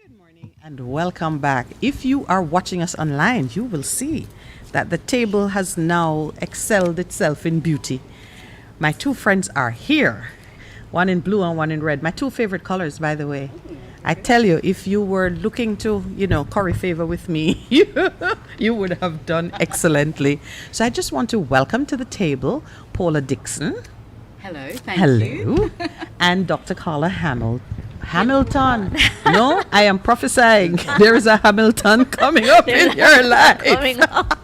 Good morning and welcome back. If you are watching us online, you will see that the table has now excelled itself in beauty. My two friends are here, one in blue and one in red. My two favorite colors, by the way. I tell you, if you were looking to, curry favor with me, you would have done excellently. So I just want to welcome to the table Paula Dixon. Hello, thank you. Hello. And Dr. Karla Hamilton. No, I am prophesying. There is a Hamilton coming up in your life. Coming up.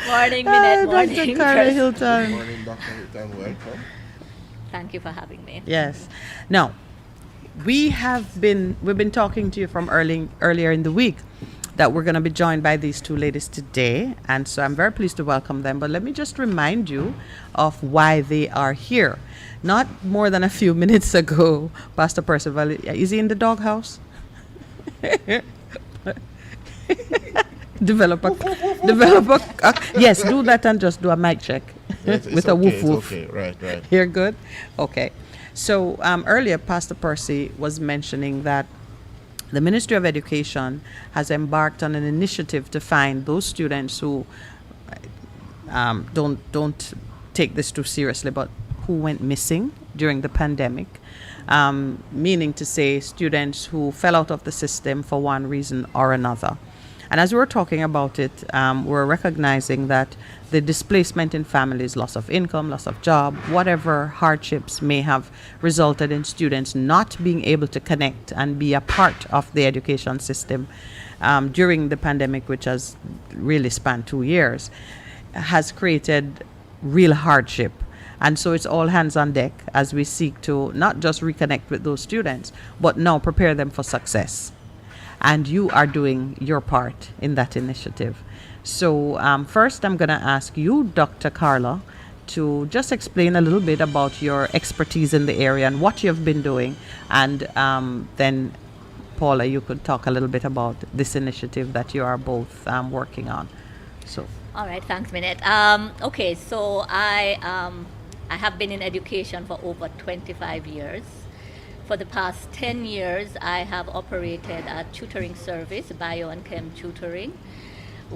Morning, Minette. Morning, Dr. Karla Chris. Hylton. Good morning, Dr. Hylton. Welcome. Thank you for having me. Yes. Now, we've been talking to you from earlier in the week that we're going to be joined by these two ladies today, and so I'm very pleased to welcome them. But let me just remind you of why they are here. Not more than a few minutes ago, Pastor Percival, is he in the doghouse? develop a yes, do that and just do a mic check with a woof woof. Okay, right. You're good? Okay. So earlier, Pastor Percy was mentioning that the Ministry of Education has embarked on an initiative to find those students who don't take this too seriously, but who went missing during the pandemic, meaning to say students who fell out of the system for one reason or another. And as we were talking about it, we're recognizing that the displacement in families, loss of income, loss of job, whatever hardships may have resulted in students not being able to connect and be a part of the education system during the pandemic, which has really spanned 2 years, has created real hardship. And so it's all hands on deck as we seek to not just reconnect with those students, but now prepare them for success. And you are doing your part in that initiative. So first, I'm going to ask you, Dr. Karla, to just explain a little bit about your expertise in the area and what you've been doing. And then, Paula, you could talk a little bit about this initiative that you are both working on. So. All right, thanks, Minette. Okay, so I have been in education for over 25 years. For the past 10 years, I have operated a tutoring service, bio and chem tutoring,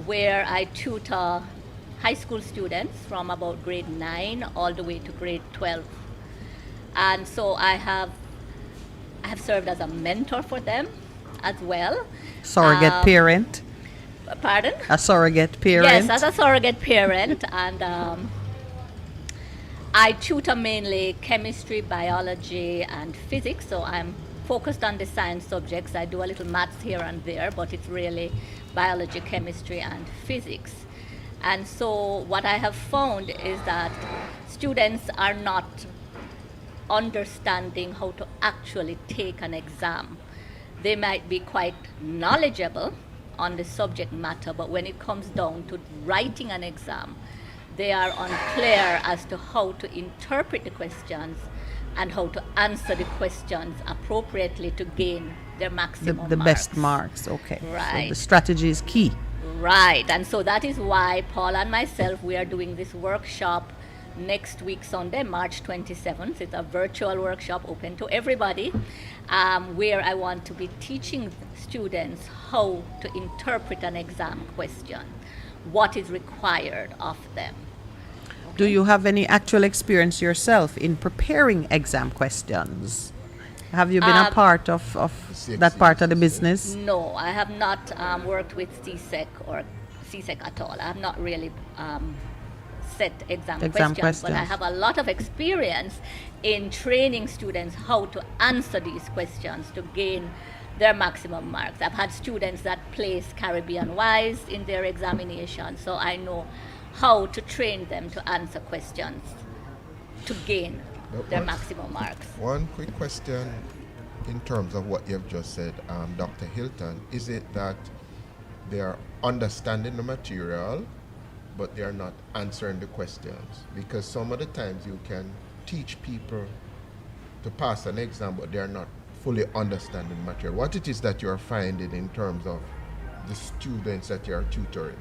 where I tutor high school students from about grade 9 all the way to grade 12. And so I have served as a mentor for them as well. Surrogate parent? Pardon? A surrogate parent? Yes, as a surrogate parent. And I tutor mainly chemistry, biology, and physics, so I'm focused on the science subjects. I do a little maths here and there, but it's really biology, chemistry, and physics. And so what I have found is that students are not understanding how to actually take an exam. They might be quite knowledgeable on the subject matter, but when it comes down to writing an exam, they are unclear as to how to interpret the questions and how to answer the questions appropriately to gain their maximum marks. The best marks, okay. Right. So the strategy is key. Right, and so that is why Paul and myself, we are doing this workshop next week, Sunday, March 27th. It's a virtual workshop open to everybody, where I want to be teaching students how to interpret an exam question, what is required of them. Do you have any actual experience yourself in preparing exam questions? Have you been a part of that part of the business? No, I have not worked with CSEC or CSEC at all. I have not really set exam questions, but I have a lot of experience in training students how to answer these questions to gain their maximum marks. I've had students that place Caribbean-wise in their examination, so I know how to train them to answer questions to gain their maximum marks. One quick question in terms of what you've just said, Dr. Hylton. Is it that they are understanding the material, but they are not answering the questions? Because some of the times you can teach people to pass an exam, but they are not fully understanding the material. What it is that you're finding in terms of the students that you're tutoring?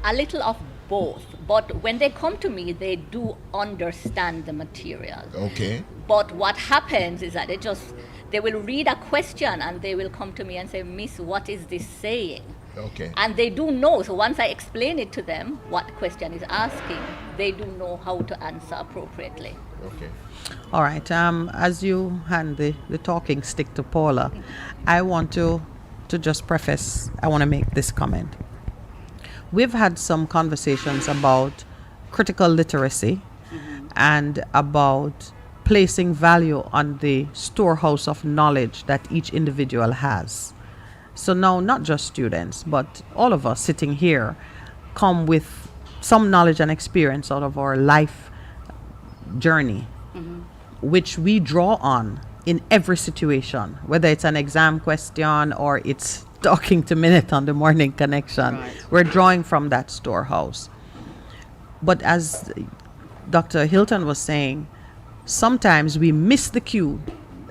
A little of both, but when they come to me, they do understand the material. Okay. But what happens is that they will read a question and they will come to me and say, Miss, what is this saying? Okay. And they do know. So once I explain it to them, what the question is asking, they do know how to answer appropriately. Okay. All right. As you hand the talking stick to Paula, I want to just preface, I want to make this comment. We've had some conversations about critical literacy and about placing value on the storehouse of knowledge that each individual has. So now, not just students, but all of us sitting here come with some knowledge and experience out of our life journey, which we draw on in every situation, whether it's an exam question or it's talking to Minute on the Morning Connection. Right. We're drawing from that storehouse. But as Dr. Hylton was saying, sometimes we miss the cue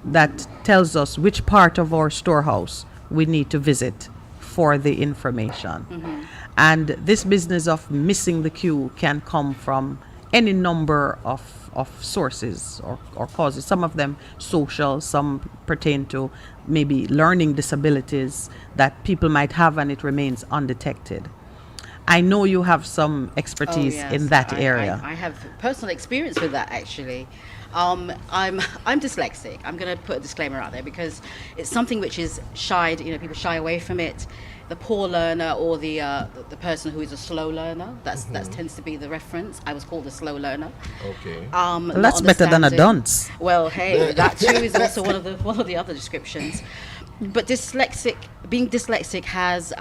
that tells us which part of our storehouse we need to visit for the information. And this business of missing the cue can come from any number of sources or causes. Some of them social, some pertain to maybe learning disabilities that people might have and it remains undetected. I know you have some expertise in that area. I have personal experience with that, actually. I'm dyslexic. I'm going to put a disclaimer out there because it's something which is shied. People shy away from it. The poor learner or the person who is a slow learner. That tends to be the reference. I was called a slow learner. Okay. Well, that's better than a dunce. Well, hey, that too is also one of the other descriptions. But being dyslexic has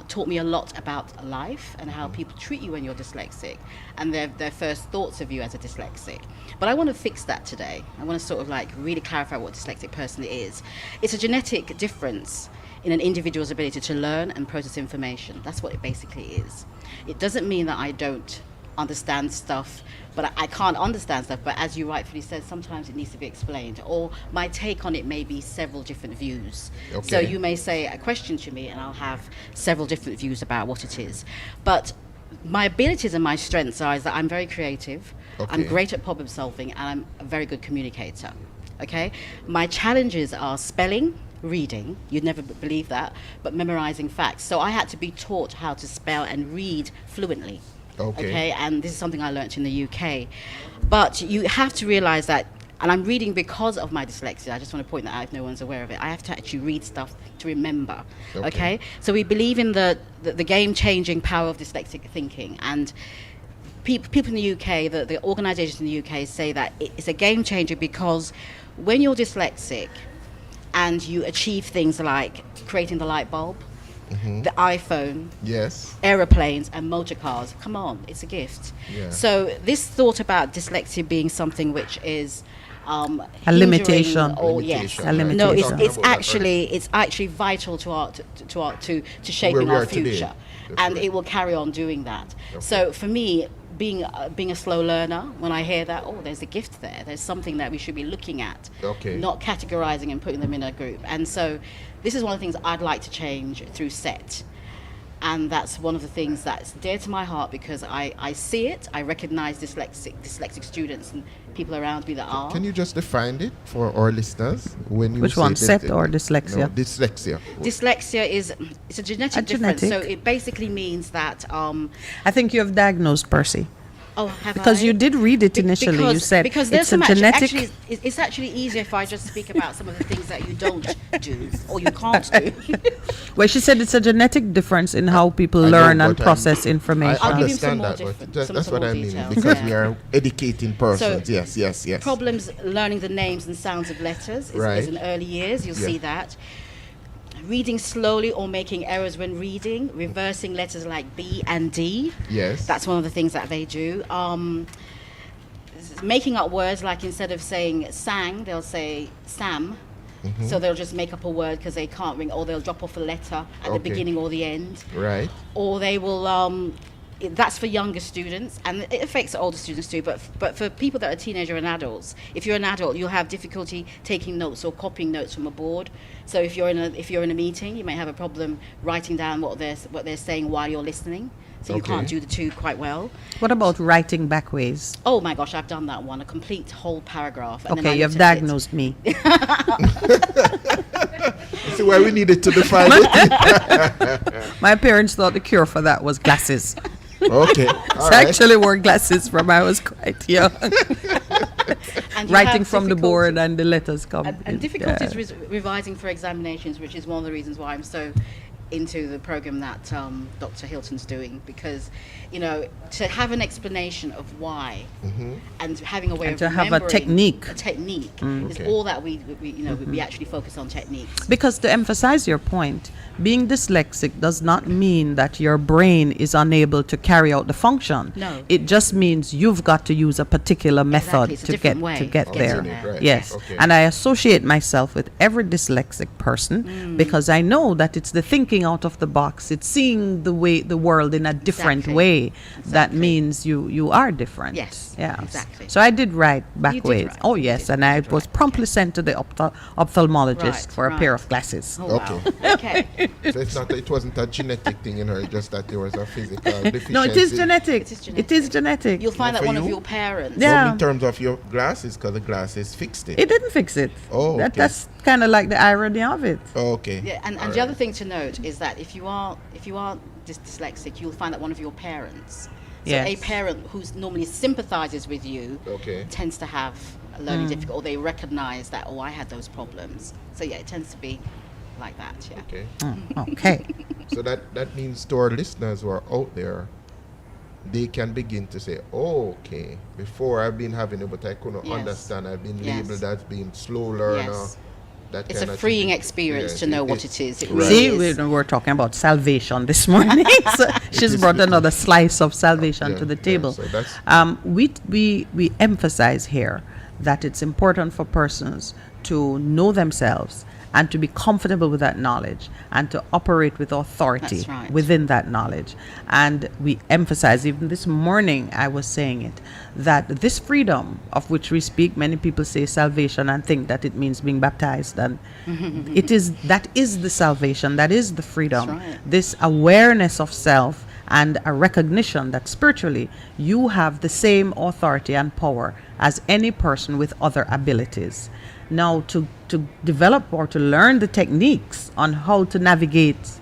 taught me a lot about life and how people treat you when you're dyslexic and their first thoughts of you as a dyslexic. But I want to fix that today. I want to sort of really clarify what a dyslexic person is. It's a genetic difference in an individual's ability to learn and process information. That's what it basically is. It doesn't mean that I don't understand stuff, but I can't understand stuff, but as you rightfully said, sometimes it needs to be explained, or my take on it may be several different views. Okay. So you may say a question to me and I'll have several different views about what it is. But my abilities and my strengths are is that I'm very creative, I'm great at problem solving, and I'm a very good communicator. Okay? My challenges are spelling, reading, you'd never believe that, but memorizing facts. So I had to be taught how to spell and read fluently. Okay, and this is something I learnt in the UK. But you have to realize that, and I'm reading because of my dyslexia, I just want to point that out if no one's aware of it, I have to actually read stuff to remember. Okay? So we believe in the game-changing power of dyslexic thinking, and people in the UK, the organisations in the UK say that it's a game changer because when you're dyslexic and you achieve things like creating the light bulb, the iPhone, aeroplanes and motor cars. Come on, it's a gift. Yeah. So this thought about dyslexia being something which is a limitation. Or yes, a limitation. No, it's actually vital to shaping our future, and it will carry on doing that. So for me, being a slow learner, when I hear that, there's a gift there. There's something that we should be looking at, not categorizing and putting them in a group. And so this is one of the things I'd like to change through SET. And that's one of the things that's dear to my heart because I see it, I recognize dyslexic students and people around me that are. Can you just define it for our listeners? Which one, SET or dyslexia? No, dyslexia. Dyslexia it's a genetic difference. So it basically means that... I think you have diagnosed Percy. Oh, have because you did read it initially. You said because it's a genetic. It's actually easier if I just speak about some of the things that you don't do or you can't do. Well, she said it's a genetic difference in how people learn and process information. I understand that, but that's what I mean because we are educating persons. So yes. Problems learning the names and sounds of letters is in early years. You'll see that. Reading slowly or making errors when reading, reversing letters like B and D. Yes. That's one of the things that they do. Making up words, like instead of saying sang, they'll say Sam. So they'll just make up a word because they can't ring, or they'll drop off a letter at the beginning or the end. Right. Or they will... that's for younger students, and it affects older students too, but for people that are teenager and adults, if you're an adult, you'll have difficulty taking notes or copying notes from a board. So if you're in a meeting, you may have a problem writing down what they're saying while you're listening. So you Okay. can't do the two quite well. What about writing backways? Oh my gosh, I've done that one, a complete whole paragraph. And then I Okay, you've looked at it. diagnosed me. See why we needed to define it. My parents thought the cure for that was glasses. Okay. So All I right. actually wore glasses from I was quite young. And you Writing have from the difficulty- board and the letters come. And difficulties yeah. revising for examinations, which is one of the reasons why I'm so into the program that Dr. Hylton's doing, because, you know, to have an explanation of why and having a way And of to have a remembering technique. a technique is Okay. all that we we actually focus on techniques. Because to emphasize your point, being dyslexic does not mean that your brain is unable to carry out the function. No. It just means you've got to use a particular method It's a to different get way to get of there. getting there. Right. Yes. Okay. And I associate myself with every dyslexic person because I know that it's the thinking out of the box. It's seeing the world in a different Exactly. way that Exactly. means you are different. Yes, Yeah. exactly. So I did write back did ways. write. Oh You yes, did. and You I did was write. promptly Okay. sent to the ophthalmologist Right, for a pair right. of glasses. Oh, Okay. wow. Okay. So it wasn't a genetic thing in her, just that there was a physical deficiency. No, it is genetic. It is It is genetic. You'll find Yeah, that for one of you? your parents. Yeah. So in terms of your glasses, because the glasses fixed it. It didn't fix it. Oh, okay. That's kind of like the irony of it. Oh, okay. Yeah, and All the other right. thing to note is that if you are dyslexic, you'll find that one of your parents. So Yes. a parent who normally sympathizes with you Okay. tends to have a learning difficulty, or they recognize that, oh, I had those problems. So yeah, it tends to be like that. Yeah. Okay. Okay. So that means to our listeners who are out there, they can begin to say, oh, okay, before I've been having it, but I couldn't Yes. understand. I've been Yes. labeled as being slow learner. Yes. That It's kind a of freeing thing. experience Yes, to know what it is. It really See, is. we're talking about salvation this morning. So she's brought another slice of salvation Yeah, to the yeah, table. so that's- We emphasize here that it's important for persons to know themselves and to be comfortable with that knowledge and to operate with authority That's right. within that knowledge. And we emphasize, even this morning I was saying it, that this freedom of which we speak, many people say salvation and think that it means being baptized, and that is the salvation, that is the freedom. That's right. This awareness of self and a recognition that spiritually you have the same authority and power as any person with other abilities. Now, to develop or to learn the techniques on how to navigate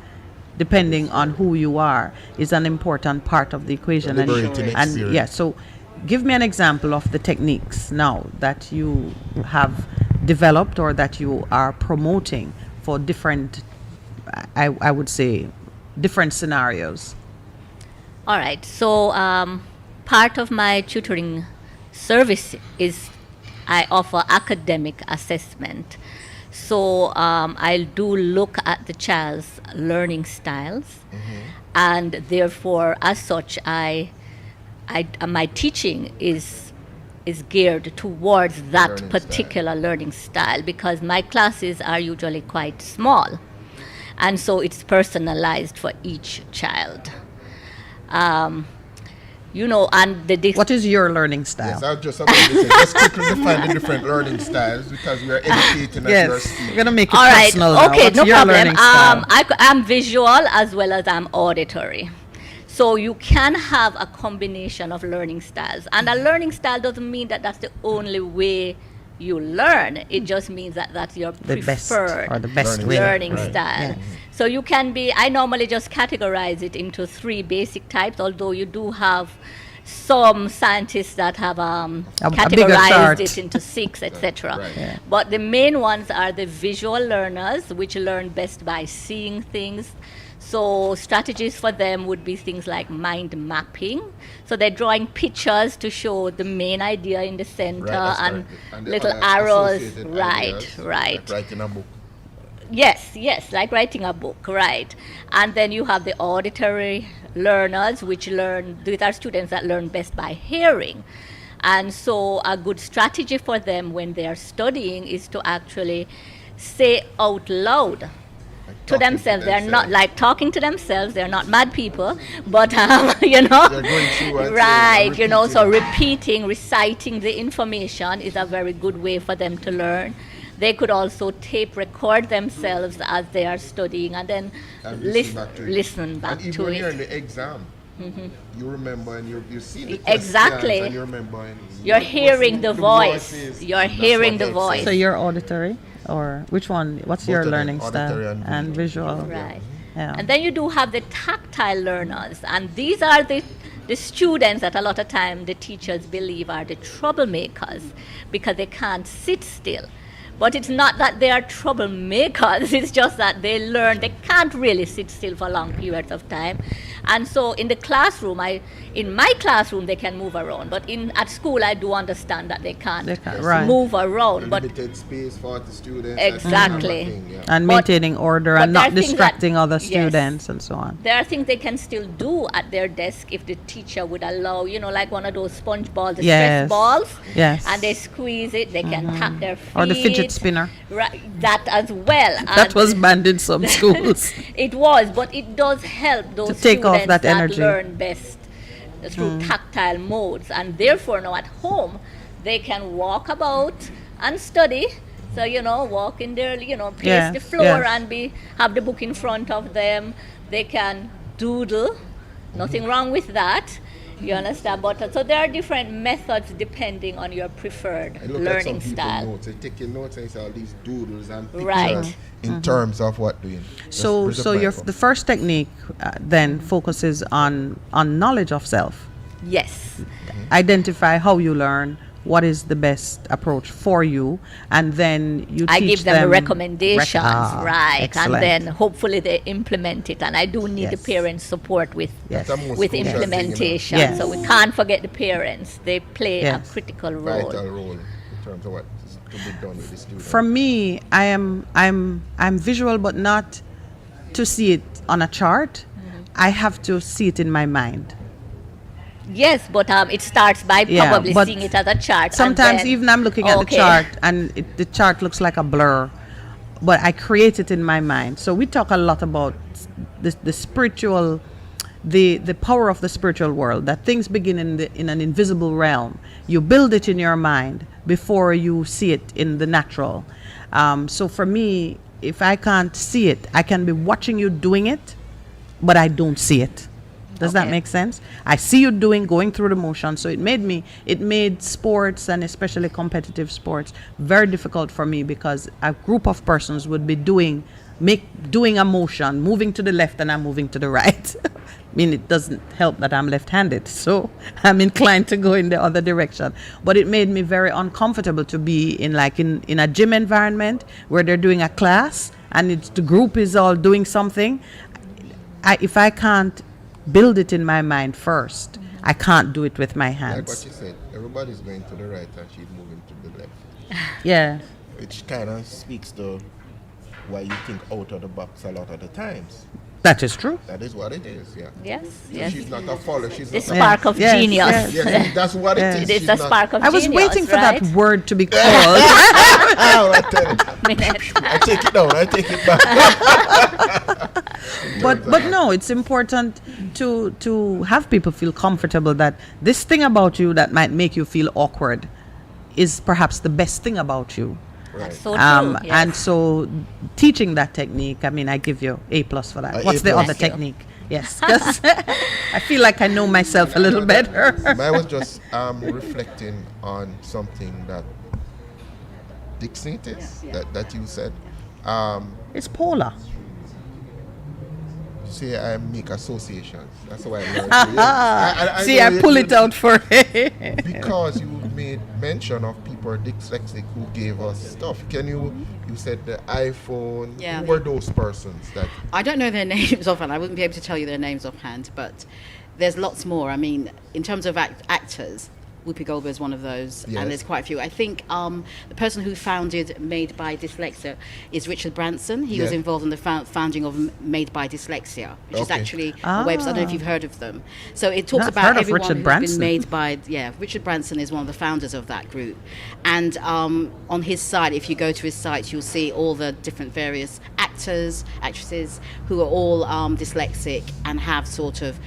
depending on who you are is an important part of the equation. Liberating And experience. yeah, so give me an example of the techniques now that you have developed or that you are promoting for different, I would say, different scenarios. All right. So part of my tutoring service is I offer academic assessment. So I do look at the child's learning styles, and therefore, as such, my teaching is geared towards that Learning particular learning style, because my classes are usually quite small, and so it's personalized for each child. And What is your learning style? Yes, I was just about to say, let's quickly define the different learning styles because we are educating as we are Yes, speaking. we're gonna make it All right. personal now. Okay, What's no your problem. learning style? I'm visual as well as I'm auditory. So you can have a combination of learning styles. And a learning style doesn't mean that that's the only way you learn. It just means that that's your The best preferred or the best Learning way. learning Right. style. Yes. So you can be, I normally just categorize it into 3 basic types, although you do have some scientists that have bigger chart. categorized it into 6, etc. Right. Yeah. But the main ones are the visual learners, which learn best by seeing things. So strategies for them would be things like mind mapping. So they're drawing pictures to show the main idea in the center, Right, and the little other arrows. associated Right, ideas, right. like writing a book. Yes, like writing a book, right. And then you have the auditory learners, which these are students that learn best by hearing. And so a good strategy for them when they are studying is to actually say out loud Like to talking themselves. They're not themselves. like talking to themselves. They're not mad people, but They're going through and right. saying, So reciting the information is a very good way for them to learn. They could also tape record themselves as they are studying and then And listen back to it. listen back and even to when you're in it. the exam, You remember and you see the Exactly. questions and you remember and You're hearing the voice. voices. You're That's hearing what the makes voice. sense. So you're auditory, or which one? What's Both your of them, learning style? auditory and visual. Right. Yeah. And then you do have the tactile learners, and these are the students that a lot of time the teachers believe are the troublemakers because they can't sit still. But it's not that they are troublemakers, it's just that they can't really sit still for long periods of time. And so in the classroom, in my classroom, they can move around. But at school, I do understand that they can't right. move around. But limited space for the students. Exactly. That kind of thing, yeah. And maintaining order but and there not are things distracting that- other yes. students and so on. there are things they can still do at their desk if the teacher would allow, like one of those sponge balls, the Yes. stress balls. Yes. And they squeeze it, they can tap their feet. Or the fidget spinner. Right, that as well. That And was banned in some schools. it was, but it does help those take off students that energy. learn best through tactile modes, and therefore now at home they can walk about and study. So walk in there, pace the Yes, floor yes. and have the book in front of them. They can doodle, nothing wrong with that. You understand? But so there are different methods depending on your preferred I look learning at some style. people's notes. They take your notes and say all these doodles and pictures Right. in terms of what doing. So the first technique then focuses on knowledge of self. Yes. Identify how you learn, what is the best approach for you, and then you I teach give them recommendations, right? excellent. And then hopefully they implement it. And I do need the Yes. parents' support with Yes. That's the most with crucial thing, implementation. Yes. So we can't forget the parents. They play a Yes. critical role. vital role in terms of what to be done with the students. For me, I'm visual, but not to see it on a chart. I have to see it in my mind. Yes, but it starts by Yeah, probably but seeing it as a chart. and Sometimes then- even I'm looking at the Okay. chart and the chart looks like a blur, but I create it in my mind. So we talk a lot about the spiritual, the power of the spiritual world, that things begin in an invisible realm. You build it in your mind before you see it in the natural. So for me, if I can't see it, I can be watching you doing it, but I don't see it. Does that Okay. make sense? I see you going through the motion. So it made sports, and especially competitive sports, very difficult for me, because a group of persons would be doing a motion, moving to the left and I'm moving to the right. I mean, it doesn't help that I'm left-handed, so I'm inclined to go in the other direction. But it made me very uncomfortable to be in a gym environment where they're doing a class and the group is all doing something. If I can't build it in my mind first, I can't do it with my Like what hands. you said, everybody's going to the right and she's moving to the left. Yeah. Which kind of speaks to why you think out of the box a lot of the times. That is true. That is what it is, yeah. Yes, So yes. she's not a follower, she's The not spark of Yes, genius. yes. Yes, that's what Yes. it is. It's She's the not- spark of I was genius, waiting for right? that word to be called. Oh, I tell you. I take it down, I take it back. But no, it's important to have people feel comfortable that this thing about you that might make you feel awkward is perhaps the best thing about you. That's so true. Yes. And so teaching that technique, I mean, I give you A+ for that. What's the A+. other Thank you. technique? Yes, 'cause I feel like I know myself a little better. I was just reflecting on something that Dixon it is, that you said. It's Paula. See, I make associations. That's why I learned. See, I pull it out for him. Because you made mention of people dyslexic who gave us stuff. You said the iPhone. Yeah. Who were those persons that? I don't know their names offhand. I wouldn't be able to tell you their names offhand, but there's lots more. I mean, in terms of actors, Whoopi Goldberg is one of those, Yes. and there's quite a few. I think the person who founded Made by Dyslexia is Richard Branson. He was Yeah. involved in the founding of Made by Dyslexia, which is Okay. actually a website. I don't know if you've heard of them. So it talks No, I've about heard of everyone Richard who's Branson. been made by, Richard Branson is one of the founders of that group. And on his site, if you go to his site, you'll see all the different various actors, actresses who are all dyslexic and have sort of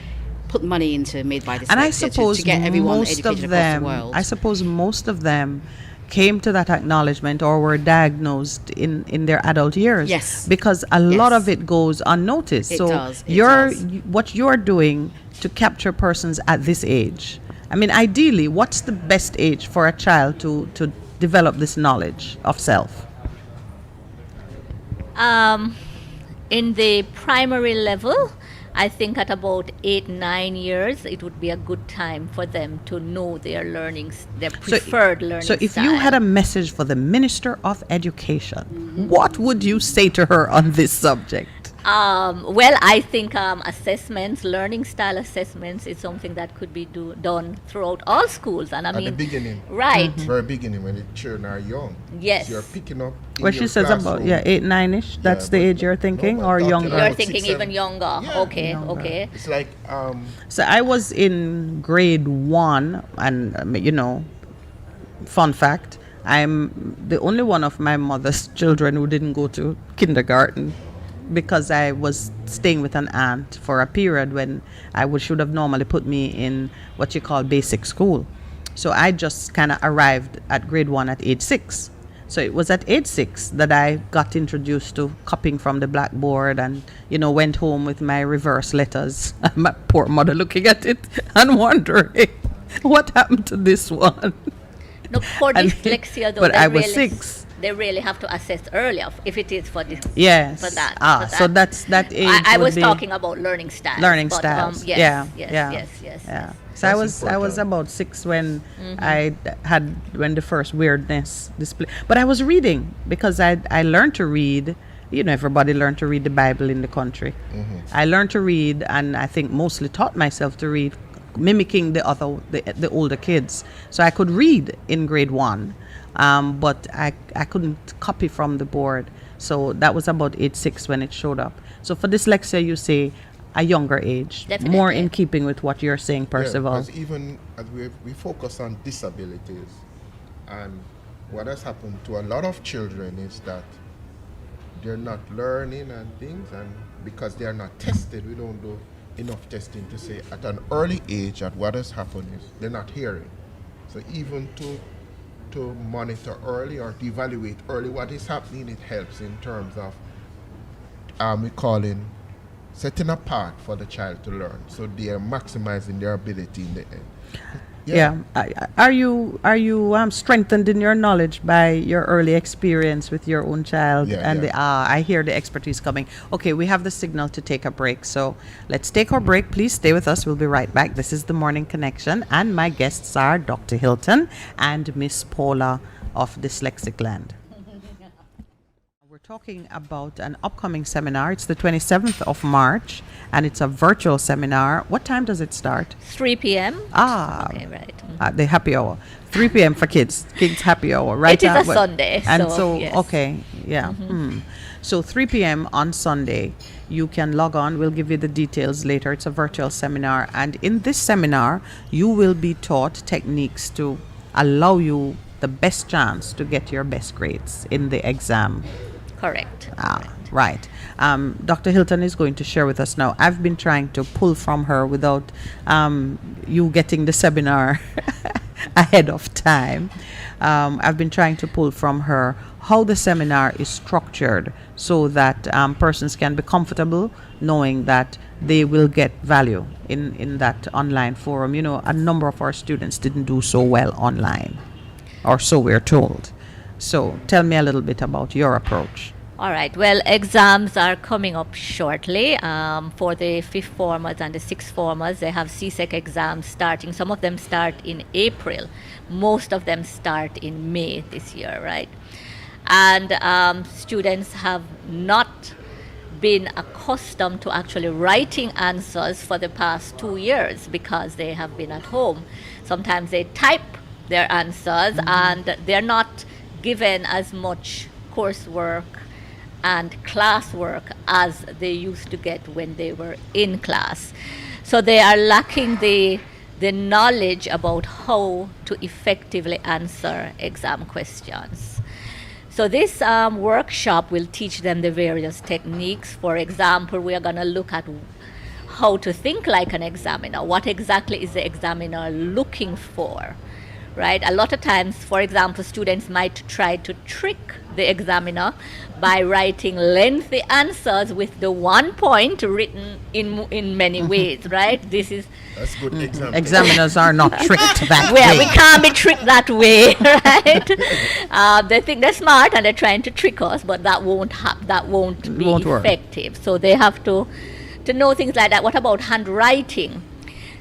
put money into Made by Dyslexia And I suppose to get everyone most educated of across them, the world. I suppose most of them came to that acknowledgement or were diagnosed in their adult years. Yes. Because a lot of it goes unnoticed. It so does, it you're does. what you're doing to capture persons at this age. I mean, ideally, what's the best age for a child to develop this knowledge of self? In the primary level, I think at about 8-9 years, it would be a good time for them to know their their preferred learning So if style. you had a message for the Minister of Education, what would you say to her on this subject? Well, I think assessments, learning style assessments, is something that could be done throughout all schools. And I At mean, the beginning. right? Very beginning when the children are young. Yes. So you're picking up. In What she your says about classroom. 8-9ish. That's Yeah, the but age you're no, thinking, but or talking younger. You're about thinking 6, even 7. younger. Yeah. Okay, Younger. okay. It's like So I was in grade 1, and fun fact, I'm the only one of my mother's children who didn't go to kindergarten, because I was staying with an aunt for a period when should have normally put me in what you call basic school. So I just kind of arrived at grade 1 at age 6. So it was at age 6 that I got introduced to copying from the blackboard, and went home with my reverse letters. My poor mother looking at it and wondering what happened to this one. No, for And- dyslexia though, but they I was really, 6. They really have to assess earlier if it is for this. Yes. For that. So that's that age. I would was be talking about learning styles. learning but, styles. Yes, Yeah. yes, Yeah. yes, yes. Yeah. So That's I was important. about 6 when when the first weirdness display. But I was reading because I learned to read. Everybody learned to read the Bible in the country. I learned to read, and I think mostly taught myself to read, mimicking the older kids. So I could read in grade 1, but I couldn't copy from the board. So that was about age 6 when it showed up. So for dyslexia, you say a younger age, Definitely. more in keeping with what you're saying, Percival. Yeah, because even as we focus on disabilities, and what has happened to a lot of children is that they're not learning and things, and because they are not tested, we don't do enough testing to say at an early age that what has happened is they're not hearing. So even to monitor early or to evaluate early what is happening, it helps in terms of we call in setting a path for the child to learn, so they are maximizing their ability in the end. Yeah. Are you strengthened in your knowledge by your early experience with your own child? Yeah, and yeah. I hear the expertise coming. Okay, we have the signal to take a break, so let's take our break. Please stay with us. We'll be right back. This is the Morning Connection, and my guests are Dr. Hylton and Miss Paula of Dyslexic Land. We're talking about an upcoming seminar. It's the 27th of March, and it's a virtual seminar. What time does it start? 3 p.m. Okay, right. the happy hour, 3 p.m. for kids happy hour, right? It is a What- Sunday, and so, yes. okay, yeah. So 3 p.m. on Sunday, you can log on. We'll give you the details later. It's a virtual seminar, and in this seminar, you will be taught techniques to allow you the best chance to get your best grades in the exam. Correct. Right. Dr. Hylton is going to share with us now. I've been trying to pull from her without you getting the seminar ahead of time. I've been trying to pull from her how the seminar is structured so that persons can be comfortable knowing that they will get value in that online forum. A number of our students didn't do so well online, or so we're told. So tell me a little bit about your approach. All right. Well, exams are coming up shortly. For the 5th formers and the 6th formers, they have CSEC exams starting. Some of them start in April. Most of them start in May this year, right? And students have not been accustomed to actually writing answers for the past 2 years because they have been at home. Sometimes they type their answers and they're not given as much coursework and classwork as they used to get when they were in class. So they are lacking the knowledge about how to effectively answer exam questions. So this workshop will teach them the various techniques. For example, we are going to look at how to think like an examiner. What exactly is the examiner looking for right? A lot of times, for example, students might try to trick the examiner by writing lengthy answers with the one point written in many ways, right? This is That's good example. Examiners are not tricked that where way. we can't be tricked that way, right? They think they're smart and they're trying to trick us, but that won't be Won't work. effective. So they have to know things like that. What about handwriting?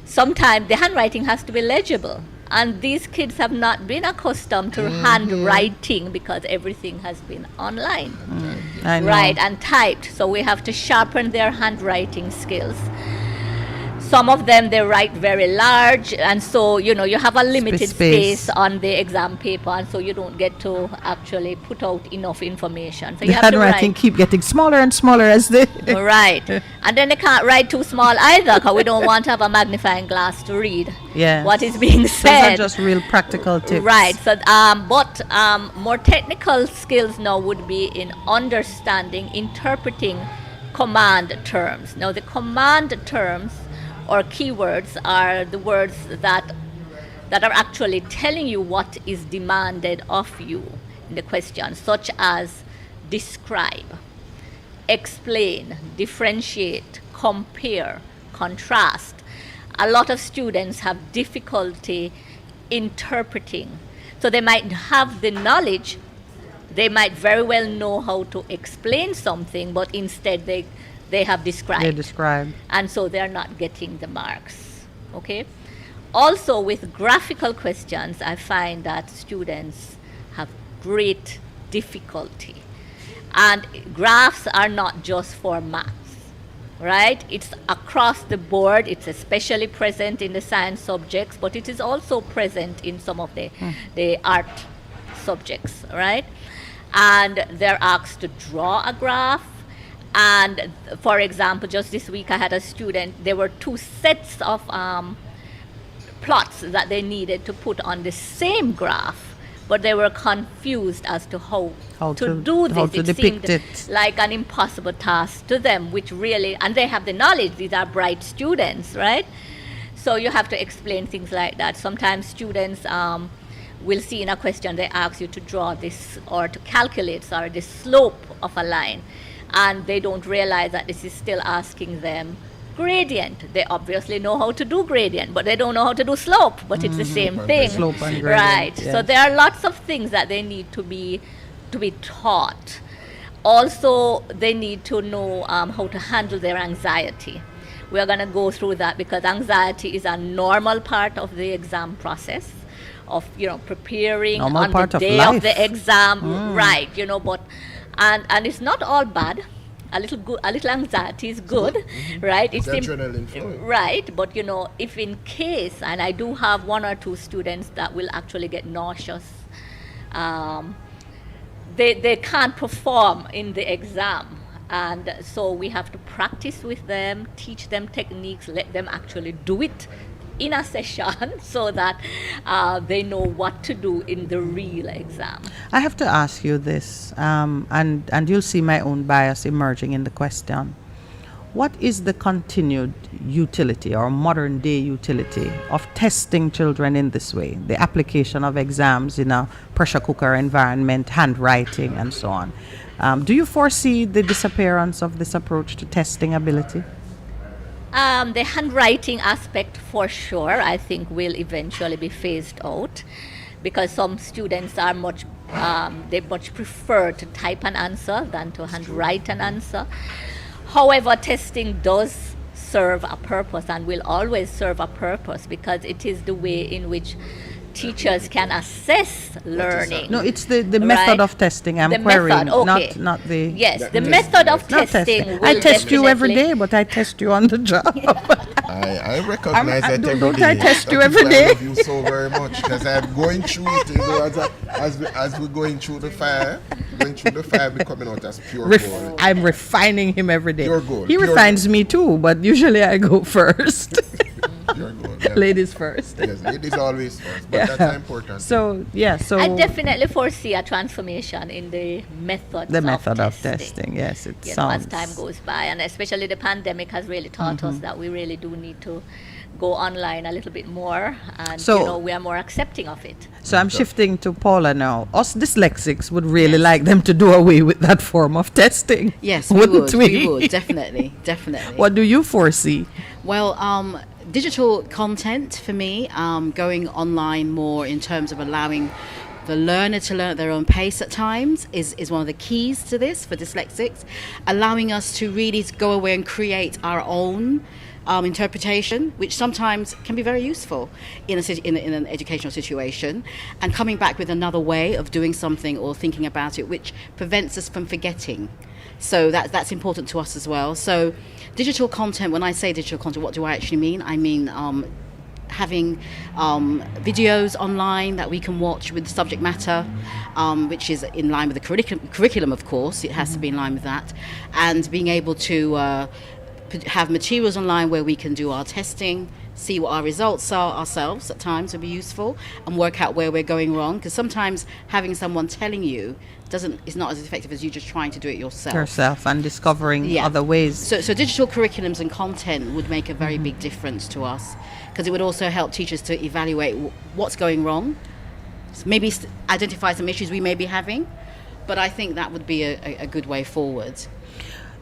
Sometimes the handwriting has to be legible. And these kids have not been accustomed to handwriting because everything has been online, I know. right, and typed. So we have to sharpen their handwriting skills. Some of them, they write very large, and so, you have a limited space on the exam paper, and so you don't get to actually put out enough information. So The you have to handwriting write. keep getting smaller and smaller as they... Right. And then they can't write too small either, because we don't want to have a magnifying glass to read Yeah. what is being Those said. are just real practical tips. Right. So, but more technical skills now would be in understanding, interpreting command terms. Now, the command terms or keywords are the words that are actually telling you what is demanded of you in the question, such as describe, explain, differentiate, compare, contrast. A lot of students have difficulty interpreting. So they might have the knowledge, they might very well know how to explain something, but instead they have described. They describe. And so they're not getting the marks. Okay? Also, with graphical questions, I find that students have great difficulty. And graphs are not just for maths, right? It's across the board. It's especially present in the science subjects, but it is also present in some of the art subjects, right? And they're asked to draw a graph. And for example, just this week I had a student, there were 2 sets of plots that they needed to put on the same graph, but they were confused as to how to do this. How to depict seemed it. like an impossible task to them, which really, and they have the knowledge, these are bright students, right? So you have to explain things like that. Sometimes students will see in a question, they ask you to draw this or to calculate, the slope of a line. And they don't realize that this is still asking them gradient. They obviously know how to do gradient, but they don't know how to do slope, but it's the same thing. Slope and gradient, right. yes. So there are lots of things that they need to be taught. Also, they need to know how to handle their anxiety. We're going to go through that because anxiety is a normal part of the exam process of, preparing Normal on part the of day life. of the exam, right, but and it's not all bad. A little anxiety is good, right? It's adrenaline flow. right, but if in case, and I do have 1 or 2 students that will actually get nauseous, they can't perform in the exam, and so we have to practice with them, teach them techniques, let them actually do it in a session so that they know what to do in the real exam. I have to ask you this, and you'll see my own bias emerging in the question. What is the continued utility or modern day utility of testing children in this way? The application of exams in a pressure cooker environment, handwriting, and so on. Do you foresee the disappearance of this approach to testing ability? The handwriting aspect, for sure, I think will eventually be phased out because some students are they much prefer to type an answer than to handwrite an answer. However, testing does serve a purpose and will always serve a purpose because it is the way in which teachers can assess learning. No, it's the method of testing I'm The querying, method, okay. not the... Yes, the method of Not testing. I will test you every definitely- day, but I test you on the job. I recognize that every don't day. I test you That is every why I day? love you so very much because I'm going through it. As we're going through the fire, we're coming out as pure gold. I'm refining him every day. Pure gold, He pure refines me too, but usually I go first. your goal. Yeah. Ladies first. Yes, ladies always first, but Yeah. that's important. So I definitely foresee a transformation in the methods the method of of testing. Yes, it As sounds. time goes by, and especially the pandemic has really taught us that we really do need to go online a little bit more, and So- we are more accepting of it. So I'm shifting to Paula now. Us dyslexics would really like them to do away with that form of testing. Yes, we wouldn't would. We would, definitely. What do you foresee? Well, digital content for me, going online more in terms of allowing the learner to learn at their own pace at times is one of the keys to this for dyslexics, allowing us to really go away and create our own interpretation, which sometimes can be very useful in an educational situation, and coming back with another way of doing something or thinking about it, which prevents us from forgetting. So that's important to us as well. So digital content, when I say digital content, what do I actually mean? I mean having videos online that we can watch with the subject matter, which is in line with the curriculum, of course. It has to be in line with that. And being able to have materials online where we can do our testing, see what our results are ourselves at times would be useful, and work out where we're going wrong, because sometimes having someone telling you is not as effective as you just trying to do it yourself. And discovering other ways. So digital curriculums and content would make a very big difference to us, because it would also help teachers to evaluate what's going wrong, maybe identify some issues we may be having, but I think that would be a good way forward.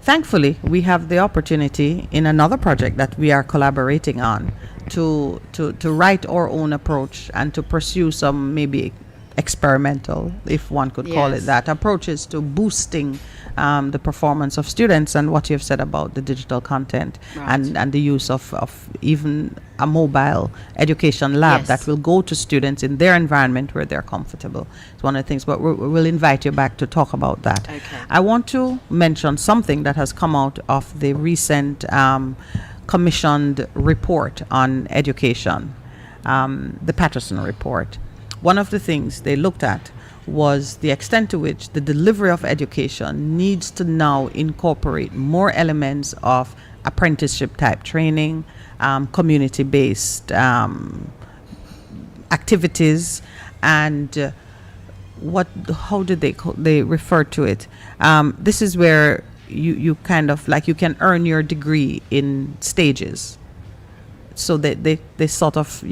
Thankfully, we have the opportunity in another project that we are collaborating on to write our own approach and to pursue some maybe experimental, if one could call it that, approaches to boosting the performance of students, and what you've said about the digital content and the use of even a mobile education lab that will go to students in their environment where they're comfortable. It's one of the things, but we'll invite you back to talk about that. Okay. I want to mention something that has come out of the recent commissioned report on education, the Patterson report. One of the things they looked at was the extent to which the delivery of education needs to now incorporate more elements of apprenticeship type training, community-based activities, and how did they refer to it? This is where you kind of like you can earn your degree in stages. So they sort of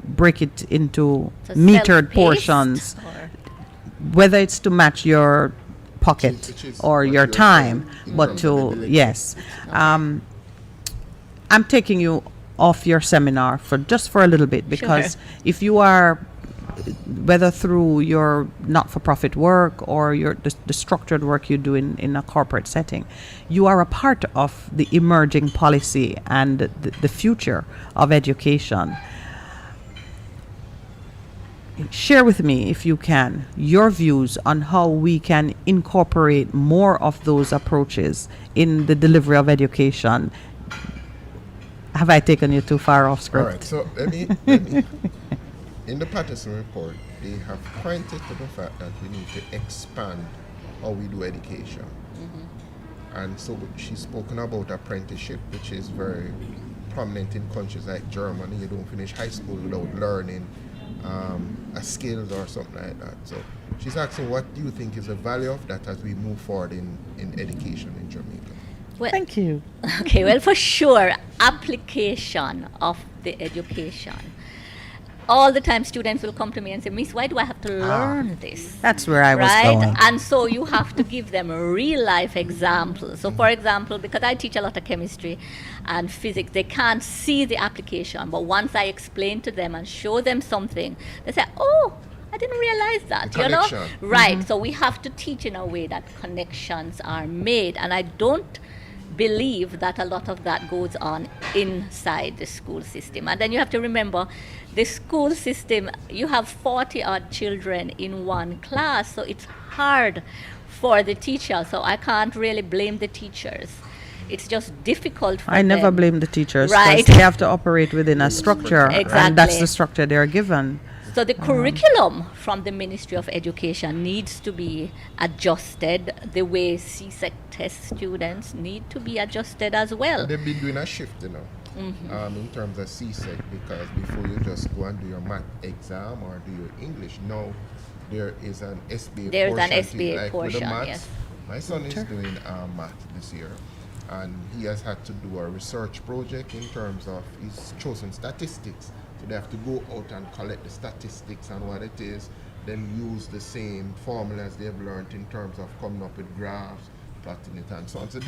break it into metered portions, whether it's to match your pocket or your time, but to I'm taking you off your seminar for a little bit, because if you are, whether through your not-for-profit work or the structured work you do in a corporate setting, you are a part of the emerging policy and the future of education. Share with me, if you can, your views on how we can incorporate more of those approaches in the delivery of education. Have I taken you too far off script? All right, so let me in the Patterson report, they have pointed to the fact that we need to expand how we do education. And so she's spoken about apprenticeship, which is very prominent in countries like Germany. You don't finish high school without learning a skill or something like that. So she's asking, what do you think is the value of that as we move forward in education in Jamaica? Well, Thank you. Okay, well, for sure, application of the education. All the time students will come to me and say, Miss, why do I have to learn this? That's where I was Right? going. And so you have to give them real life examples. So for example, because I teach a lot of chemistry and physics, they can't see the application. But once I explain to them and show them something, they say, oh, I didn't realize that, The connection. Right. So we have to teach in a way that connections are made. And I don't believe that a lot of that goes on inside the school system. And then you have to remember, the school system, you have 40 odd children in one class, so it's hard for the teacher. So I can't really blame the teachers. It's just difficult for I never them. blame the teachers, Right. because they have to operate within a structure, and that's Exactly. the structure they're given. So the curriculum from the Ministry of Education needs to be adjusted the way CSEC test students need to be adjusted as well. They've been doing a shift, in terms of CSEC, because before you just go and do your math exam or do your English, now there is an SBA There's portion. an SBA like portion, with the maths. yes. My son is doing math this year, and he has had to do a research project in terms of, he's chosen statistics. So they have to go out and collect the statistics and what it is, then use the same formulas they've learned in terms of coming up with graphs, plotting it and so on. So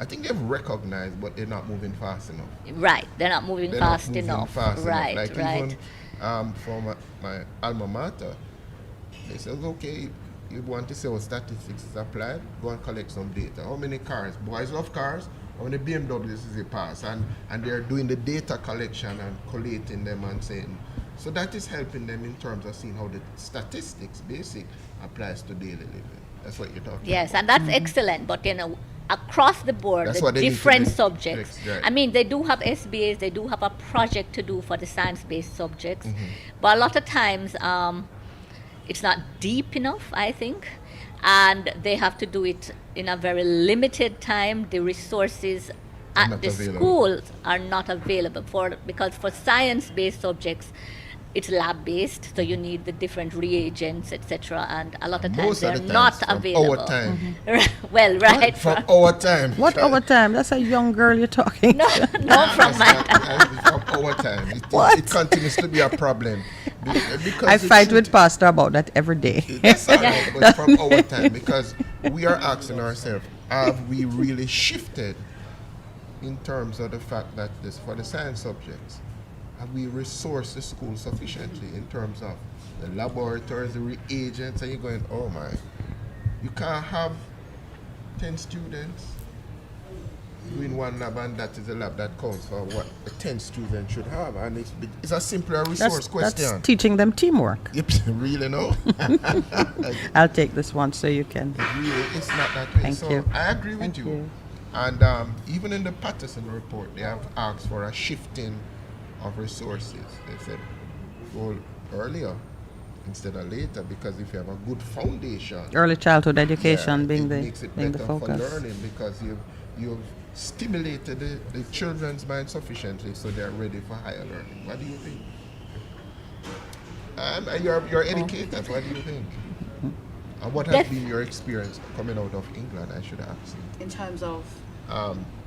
I think they've recognized, but they're not moving fast enough. Right, they're not moving fast enough. Right, Like right. even from my alma mater, they said, okay, you want to see how statistics is applied, go and collect some data. How many cars? Boys love cars. How many BMWs is it pass? And they're doing the data collection and collating them and saying, so that is helping them in terms of seeing how the statistics basic applies to daily living. That's what you're talking about. Yes, and that's excellent, but across the board, That's the what they need to different do. subjects. Exactly. I mean, they do have SBAs, they do have a project to do for the science-based subjects, but a lot of times it's not deep enough, I think, and they have to do it in a very limited time. The resources at the schools are not available because for science-based subjects, it's lab-based, so you need the different reagents, etc. And a lot of times they're not available. Our time. Well, right. From our time. What our time? That's a young girl you're talking No, to. not from my time. From our time. What? It continues to be a problem. Because I fight with Pastor about that every day. That's all right, but from our time, because we are asking ourselves, have we really shifted in terms of the fact that this for the science subjects, have we resourced the school sufficiently in terms of the laboratories, the reagents, and you're going, oh my, you can't have 10 students doing one lab, and that is a lab that counts for what the 10 students should have, and it's a simpler resource question. That's teaching them teamwork. Yep, really, no? I'll take this one so you can. Really, it's not that way. Thank so you. I agree with Thank you. you. And even in the Patterson report, they have asked for a shifting of resources. They said go earlier instead of later, because if you have a good foundation, Early childhood education being it the makes it being the better for focus. learning, because you've stimulated the children's mind sufficiently so they're ready for higher learning. What do you think? You're educated. What do you think? And what has been your experience coming out of England, I should ask you? In terms of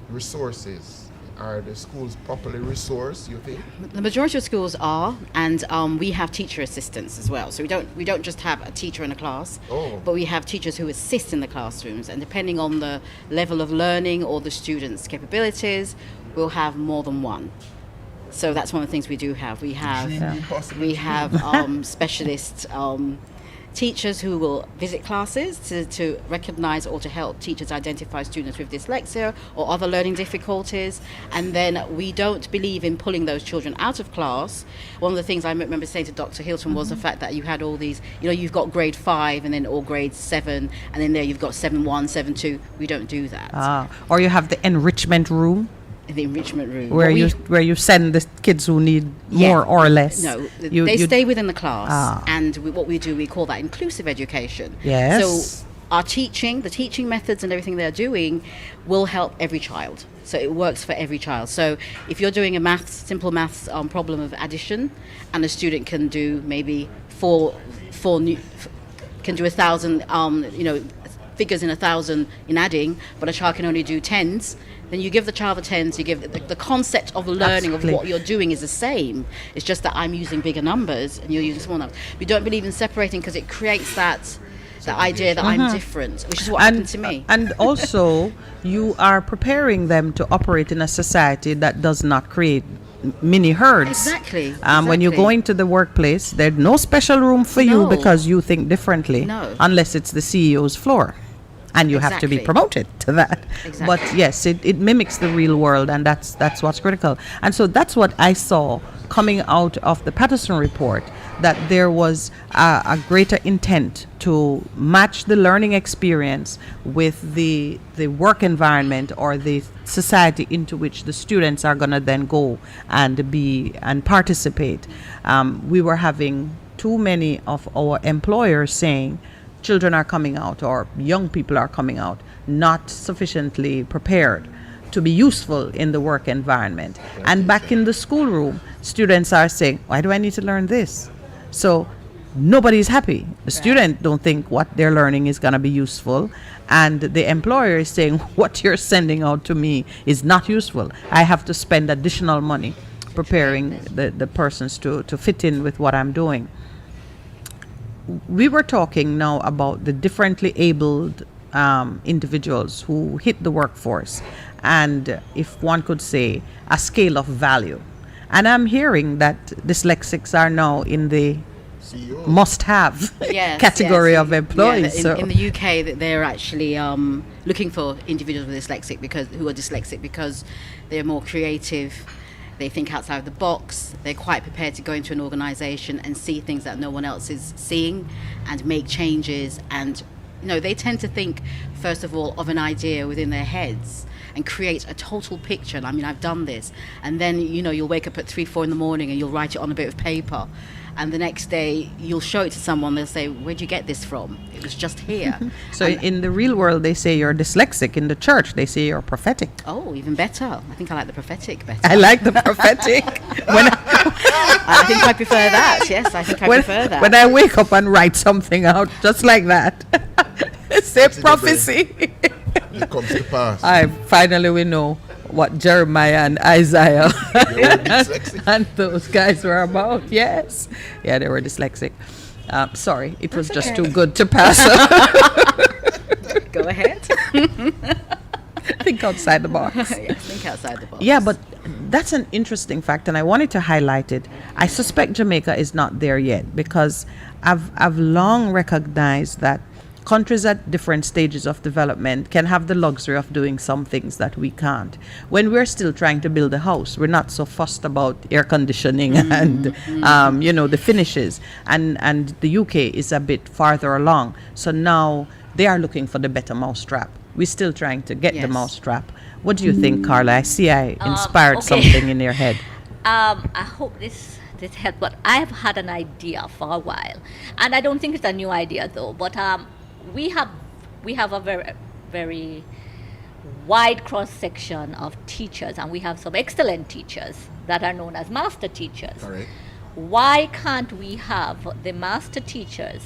Resources. Are the schools properly resourced, you think? the majority of schools are, and we have teacher assistants as well. So we don't just have a teacher in a class, but we have teachers who assist in the classrooms. And depending on the level of learning or the students' capabilities, we'll have more than one. So that's one of the things we do have. We have specialist teachers who will visit classes to recognize or to help teachers identify students with dyslexia or other learning difficulties. And then we don't believe in pulling those children out of class. One of the things I remember saying to Dr. Hylton was the fact that you had all these, you've got grade 5 and then all grade 7, and then there you've got 7-1, 7-2. We don't do that. Or you have the enrichment room. The enrichment room where you send the kids who need more or less. No, they stay within the class, and what we do, we call that inclusive education. Yes. So our the teaching methods and everything they're doing will help every child. So it works for every child. So if you're doing a simple maths problem of addition, and a student can do maybe can do 1,000 figures in 1,000 in adding, but a child can only do tens, then you give the child the tens, you give the concept of learning of what you're doing is the same. It's just that I'm using bigger numbers and you're using small numbers. We don't believe in separating because it creates that idea that I'm different, which is what happened to me. And also, you are preparing them to operate in a society that does not create mini herds. Exactly. When you go into the workplace, there's no special room for you because you think differently. No. Unless it's the CEO's floor. And you have to be promoted to that. Exactly. But yes, it mimics the real world, and that's what's critical. And so that's what I saw coming out of the Patterson report, that there was a greater intent to match the learning experience with the work environment or the society into which the students are going to then go and be and participate. We were having too many of our employers saying, children are coming out or young people are coming out not sufficiently prepared to be useful in the work environment. And back in the schoolroom, students are saying, why do I need to learn this? So nobody's happy. The student don't think what they're learning is going to be useful, and the employer is saying what you're sending out to me is not useful. I have to spend additional money preparing the persons to fit in with what I'm doing. We were talking now about the differently abled individuals who hit the workforce, and if one could say a scale of value. And I'm hearing that dyslexics are now in the must-have category of employees. In the UK, they're actually looking for individuals with who are dyslexic because they're more creative. They think outside the box. They're quite prepared to go into an organisation and see things that no one else is seeing, and make changes. And they tend to think, first of all, of an idea within their heads and create a total picture. And I mean, I've done this. And then, you'll wake up at 3-4 in the morning and you'll write it on a bit of paper. And the next day you'll show it to someone. They'll say, where'd you get this from? It was just here. So in the real world, they say you're dyslexic. In the church, they say you're prophetic. Oh, even better. I think I like the prophetic better. I like the prophetic. I think I prefer that. Yes, I think I prefer that. When I wake up and write something out, just like that, say prophecy. It comes to pass. We know what Jeremiah and Isaiah and those guys were about. Yes. Yeah, they were dyslexic. Sorry, it was just too good to pass up. Go ahead. Think outside the box. Yes, think outside the box. Yeah, but that's an interesting fact, and I wanted to highlight it. I suspect Jamaica is not there yet, because I've long recognized that countries at different stages of development can have the luxury of doing some things that we can't. When we're still trying to build a house, we're not so fussed about air conditioning and the finishes. And the UK is a bit farther along. So now they are looking for the better mousetrap. We're still trying to get the mousetrap. What do you think, Karla? I see I inspired something in your head. I hope this helped, but I've had an idea for a while. And I don't think it's a new idea, though. But we have a very, very wide cross-section of teachers, and we have some excellent teachers that are known as master teachers. Correct. Why can't we have the master teachers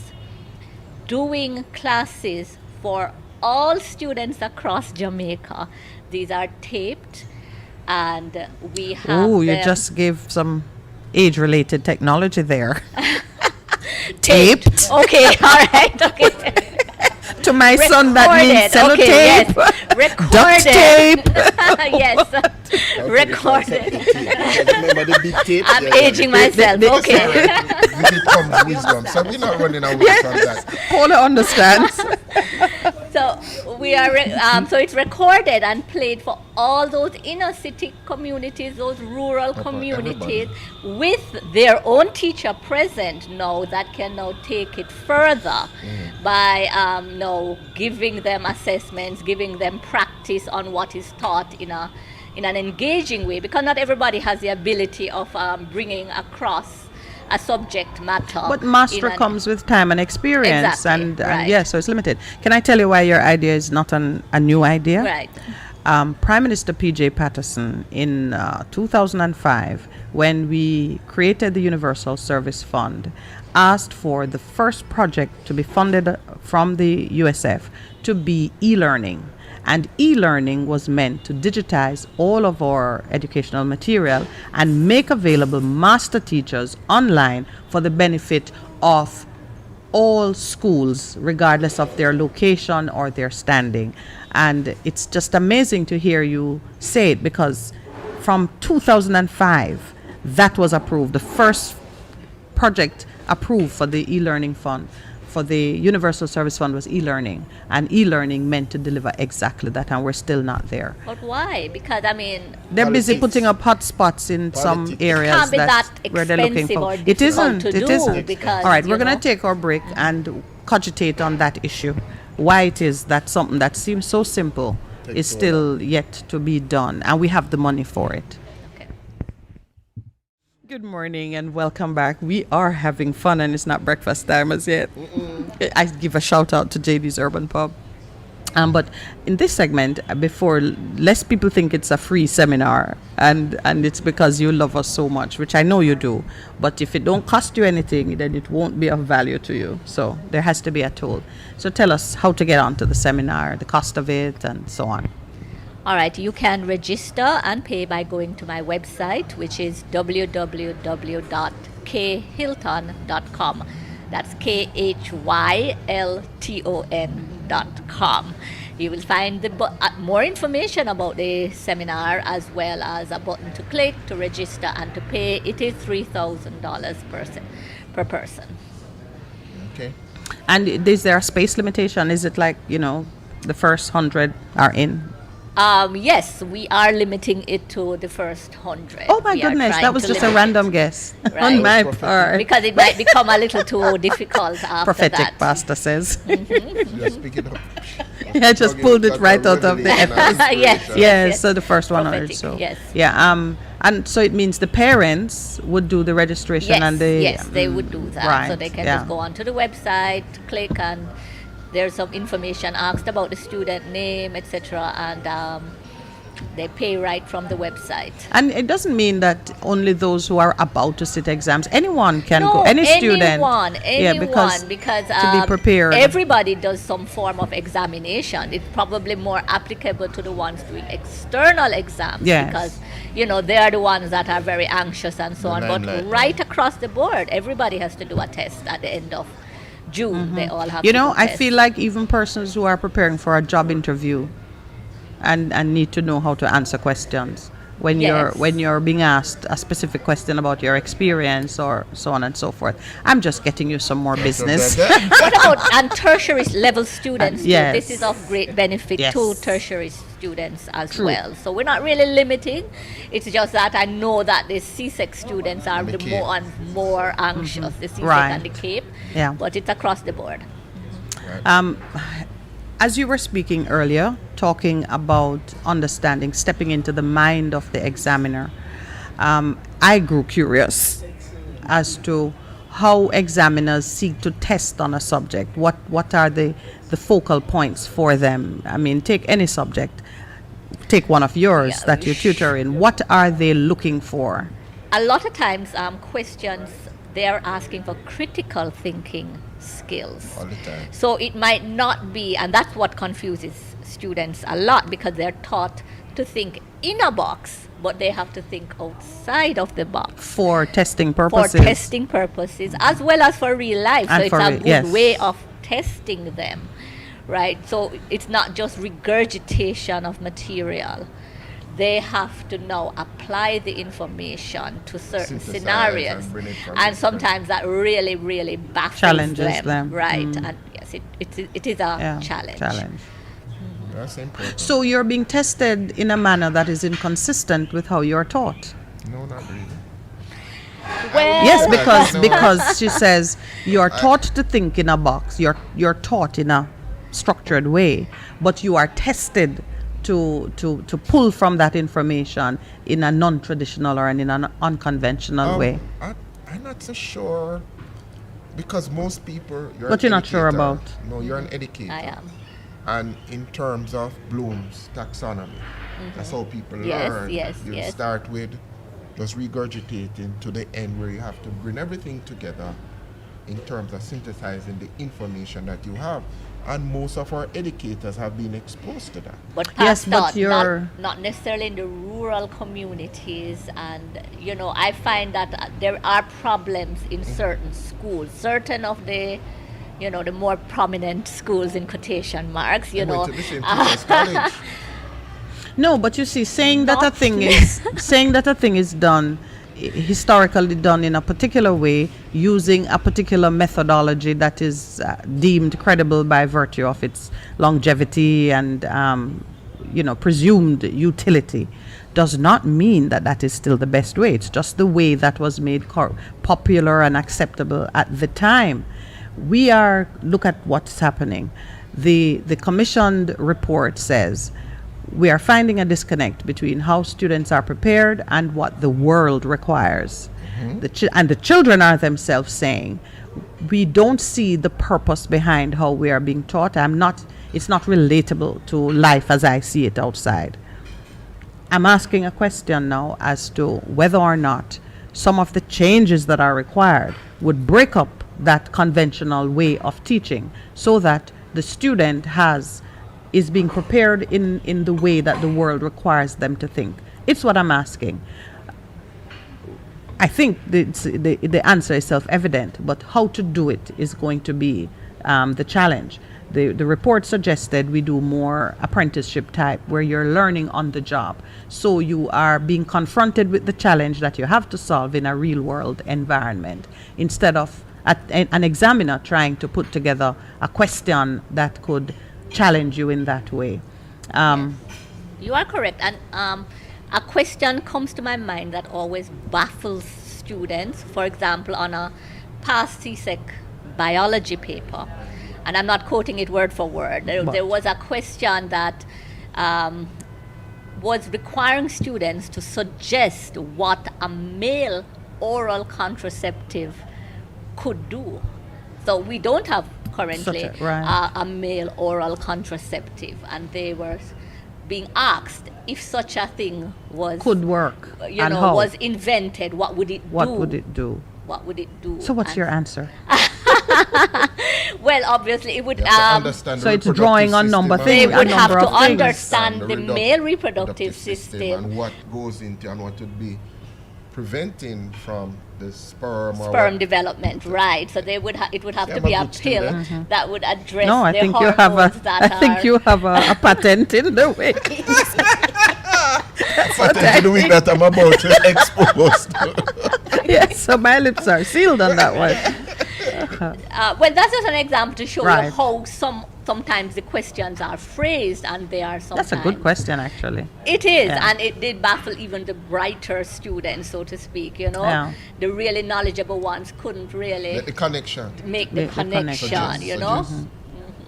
doing classes for all students across Jamaica? These are taped, and we have you just gave some age-related technology there. Taped. Okay, all right, okay. To my son, that means sellotape, duct tape. Yes, recorded. Remember the big tape? I'm aging myself. Okay. With it comes wisdom. So we're not running away from that. Paula understands. So we are. So it's recorded and played for all those inner city communities, those rural communities, with their own teacher present now, that can now take it further by now giving them assessments, giving them practice on what is taught in an engaging way, because not everybody has the ability of bringing across a subject matter. But master comes with time and experience. Exactly, and yeah, so it's limited. Can I tell you why your idea is not a new idea? Right. Prime Minister P.J. Patterson in 2005, when we created the Universal Service Fund, asked for the first project to be funded from the USF to be e-learning. And e-learning was meant to digitize all of our educational material and make available master teachers online for the benefit of all schools, regardless of their location or their standing. And it's just amazing to hear you say it, because from 2005, that was approved. The first project approved for the e-learning fund, for the Universal Service Fund, was e-learning, and e-learning meant to deliver exactly that, and we're still not there. But why? Because they're busy putting up hotspots in some areas where they're looking for. It isn't. All right, we're going to take our break and cogitate on that issue. Why it is that something that seems so simple is still yet to be done, and we have the money for it. Good morning and welcome back. We are having fun, and it's not breakfast time as yet. I give a shout out to JD's Urban Pub. But in this segment, before less people think it's a free seminar, and it's because you love us so much, which I know you do. But if it don't cost you anything, then it won't be of value to you. So there has to be a tool. So tell us how to get onto the seminar, the cost of it, and so on. All right, you can register and pay by going to my website, which is www.khylton.com. That's KHYLTON.com. You will find more information about the seminar, as well as a button to click to register and to pay. It is $3,000 per person. Okay. And is there a space limitation? Is it like, the first 100 are in? Yes, we are limiting it to the first 100. Oh my goodness, that was just a random guess on my part. Because it might become a little too difficult after Prophetic that. pastor says. Just pick it up. I just pulled it right out of the episode. Yes. So the first one Prophetic, also. yes. Yeah. And so it means the parents would do the registration and yes, they would do that. Right, So they can yeah. just go onto the website, click, and there's some information asked about the student name, etc., and they pay right from the website. And it doesn't mean that only those who are about to sit exams. Anyone can go. Any student. Anyone, because to be prepared. Everybody does some form of examination. It's probably more applicable to the ones doing external exams, Yes. because they are the ones that are very anxious and so on. But right across the board, everybody has to do a test at the end of June. They all have to do I tests. feel like even persons who are preparing for a job interview and need to know how to answer questions when Yes. you're being asked a specific question about your experience or so on and so forth. I'm just getting you some more business. What about and tertiary level students? Too? Yes. This is of great benefit Yes. to tertiary students as True. well. So we're not really limiting. It's just that I know that the CSEC students are The the Cape. more anxious, the CSEC Right. and the Cape. Yeah. But it's across the board. As you were speaking earlier, talking about understanding, stepping into the mind of the examiner, I grew curious as to how examiners seek to test on a subject. What are the focal points for them? I mean, take any subject. Take one of yours Yeah, that you tutor in. What are they looking for? A lot of times, questions, they're asking for critical thinking skills. All the time. So it might not be, and that's what confuses students a lot, because they're taught to think in a box, but they have to think outside of the box For testing for purposes. testing purposes, as well as for real life. And So it's for a re- good yes. way of testing them, right? So it's not just regurgitation of material. They have to now apply the information to certain Synthesize scenarios, and bring it from and different- sometimes that really, really baffles Challenges them. right? Mm. And yes, it is a challenge. That's important. So you're being tested in a manner that is inconsistent with how you're taught. No, not really. Well, Yes, No. because she says you're taught to think in a box. You're taught in a structured way, but you are tested to pull from that information in a non-traditional or in an unconventional way. I'm not so sure, because most people. What you're not sure educator. about? No, you're an educator. I am. And in terms of Bloom's taxonomy, that's how people Yes, learn. yes, You yes. start with just regurgitating to the end, where you have to bring everything together in terms of synthesizing the information that you have. And most of our educators have been exposed to that. But Yes, Pastor, but you're- not necessarily in the rural communities, and I find that there are problems in certain schools, certain of the the more prominent schools in quotation marks, I went to the same teachers college. No, but you see, saying that a Not thing is done, historically done in a particular way, using a particular methodology that is deemed credible by virtue of its longevity and presumed utility, does not mean that that is still the best way. It's just the way that was made popular and acceptable at the time. Look at what's happening. The commissioned report says we are finding a disconnect between how students are prepared and what the world requires. And the children are themselves saying, we don't see the purpose behind how we are being taught. it's not relatable to life as I see it outside. I'm asking a question now as to whether or not some of the changes that are required would break up that conventional way of teaching so that the student is being prepared in the way that the world requires them to think. It's what I'm asking. I think the answer is self-evident, but how to do it is going to be the challenge. The report suggested we do more apprenticeship type where you're learning on the job. So you are being confronted with the challenge that you have to solve in a real world environment instead of an examiner trying to put together a question that could challenge you in that way. You are correct. And a question comes to my mind that always baffles students. For example, on a past CSEC biology paper, and I'm not quoting it word for word, there was a question that was requiring students to suggest what a male oral contraceptive could do. So we don't have currently a male oral contraceptive, and they were being asked if such a thing could work, was invented, what would it do? What would it do? What would it do? So what's your answer? Well, obviously it would. So it's drawing on number things. They would have to things. understand the male reproductive system and what goes into and what would be preventing from the sperm development, right? So they would it would have to be a pill that would address. No, I the think you have a. that I think you have a patent in the way. Patent doing that I'm about to expose. Yes, so my lips are sealed on that one. Well, that's just an example to show Right. you how sometimes the questions are phrased, and they are sometimes. That's a good question, actually. It is, Yeah. and it did baffle even the brighter students, so to speak. Yeah. The really knowledgeable ones couldn't really The connection. make the Make the connection. connection. You know.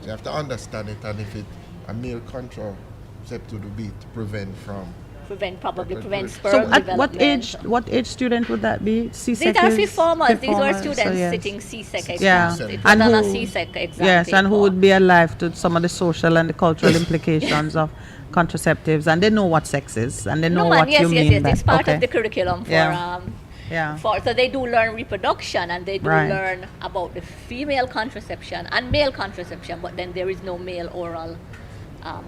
You have to understand it, and if it a male contraceptive would be to prevent from. Prevent So sperm at development. what age student would that be? These CSEC are is reformers. These were reformers, so students yes. sitting CSEC exams. Yeah. It was And on a who- CSEC exam. Yes, and who paper. would be alive to some of the social and the cultural implications of contraceptives, and they know what sex is, and they know No, what man, yes, you yes, mean. yes. by- It's part okay. of the curriculum for Yeah. so they do learn reproduction, and they do Right. learn about the female contraception and male contraception, but then there is no male oral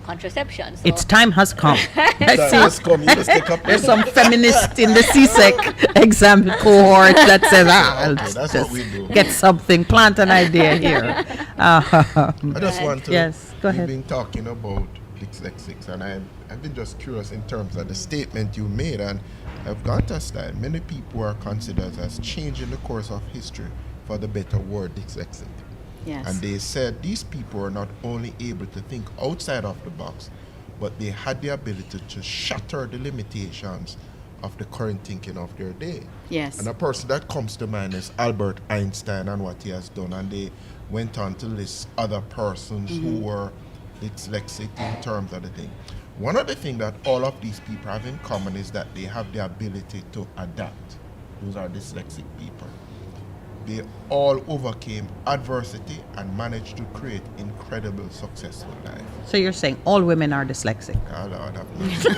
contraception. So Its time has come. I That see. has come, you just take up There's some feminist in the CSEC exam cohort that says, I'll Okay, that's what we do. get something, plant an idea here. I just want to. Yes, go ahead. We've been talking about dyslexics, and I've been just curious in terms of the statement you made, and I've got to understand many people are considered as changing the course of history for the better word dyslexic. Yes. And they said these people are not only able to think outside of the box, but they had the ability to shatter the limitations of the current thinking of their day. Yes. And a person that comes to mind is Albert Einstein and what he has done. And they went on to list other persons who were dyslexic in terms of the thing. One of the things that all of these people have in common is that they have the ability to adapt. Those are dyslexic people. They all overcame adversity and managed to create incredible, successful life. So you're saying all women are dyslexic? Ah, Lord have mercy.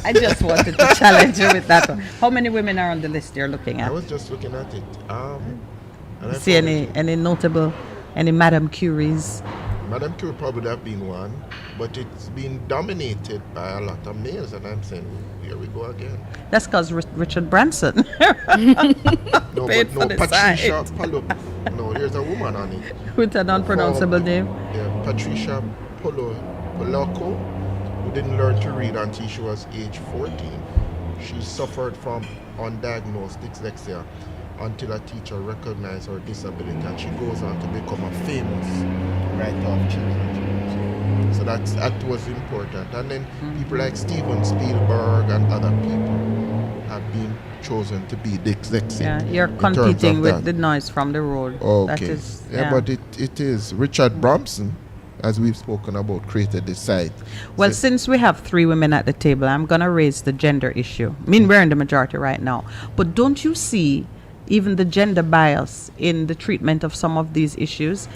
I just wanted to challenge you with that one. How many women are on the list you're looking I at? was just looking at it. And I See found any notable, any Madame Curies? Madame Curie probably have been one, but it's been dominated by a lot of males, and I'm saying, here we go again. That's because Richard Branson. No, Paid but for no, the Patricia site. Palo. No, there's a woman on it. With an unpronounceable name. Yeah, Patricia Polacco, who didn't learn to read until she was age 14. She suffered from undiagnosed dyslexia until a teacher recognized her disability, and she goes on to become a famous writer of children's books. So that was important. And then people like Steven Spielberg and other people have been chosen to be dyslexic. Yeah, you're in terms competing of with that. the noise from the road. Okay. That is, yeah, but it is. Richard Branson, as we've spoken about, created this site. Well, So- since we have 3 women at the table, I'm going to raise the gender issue. I mean, we're in the majority right now. But don't you see even the gender bias in the treatment of some of these issues?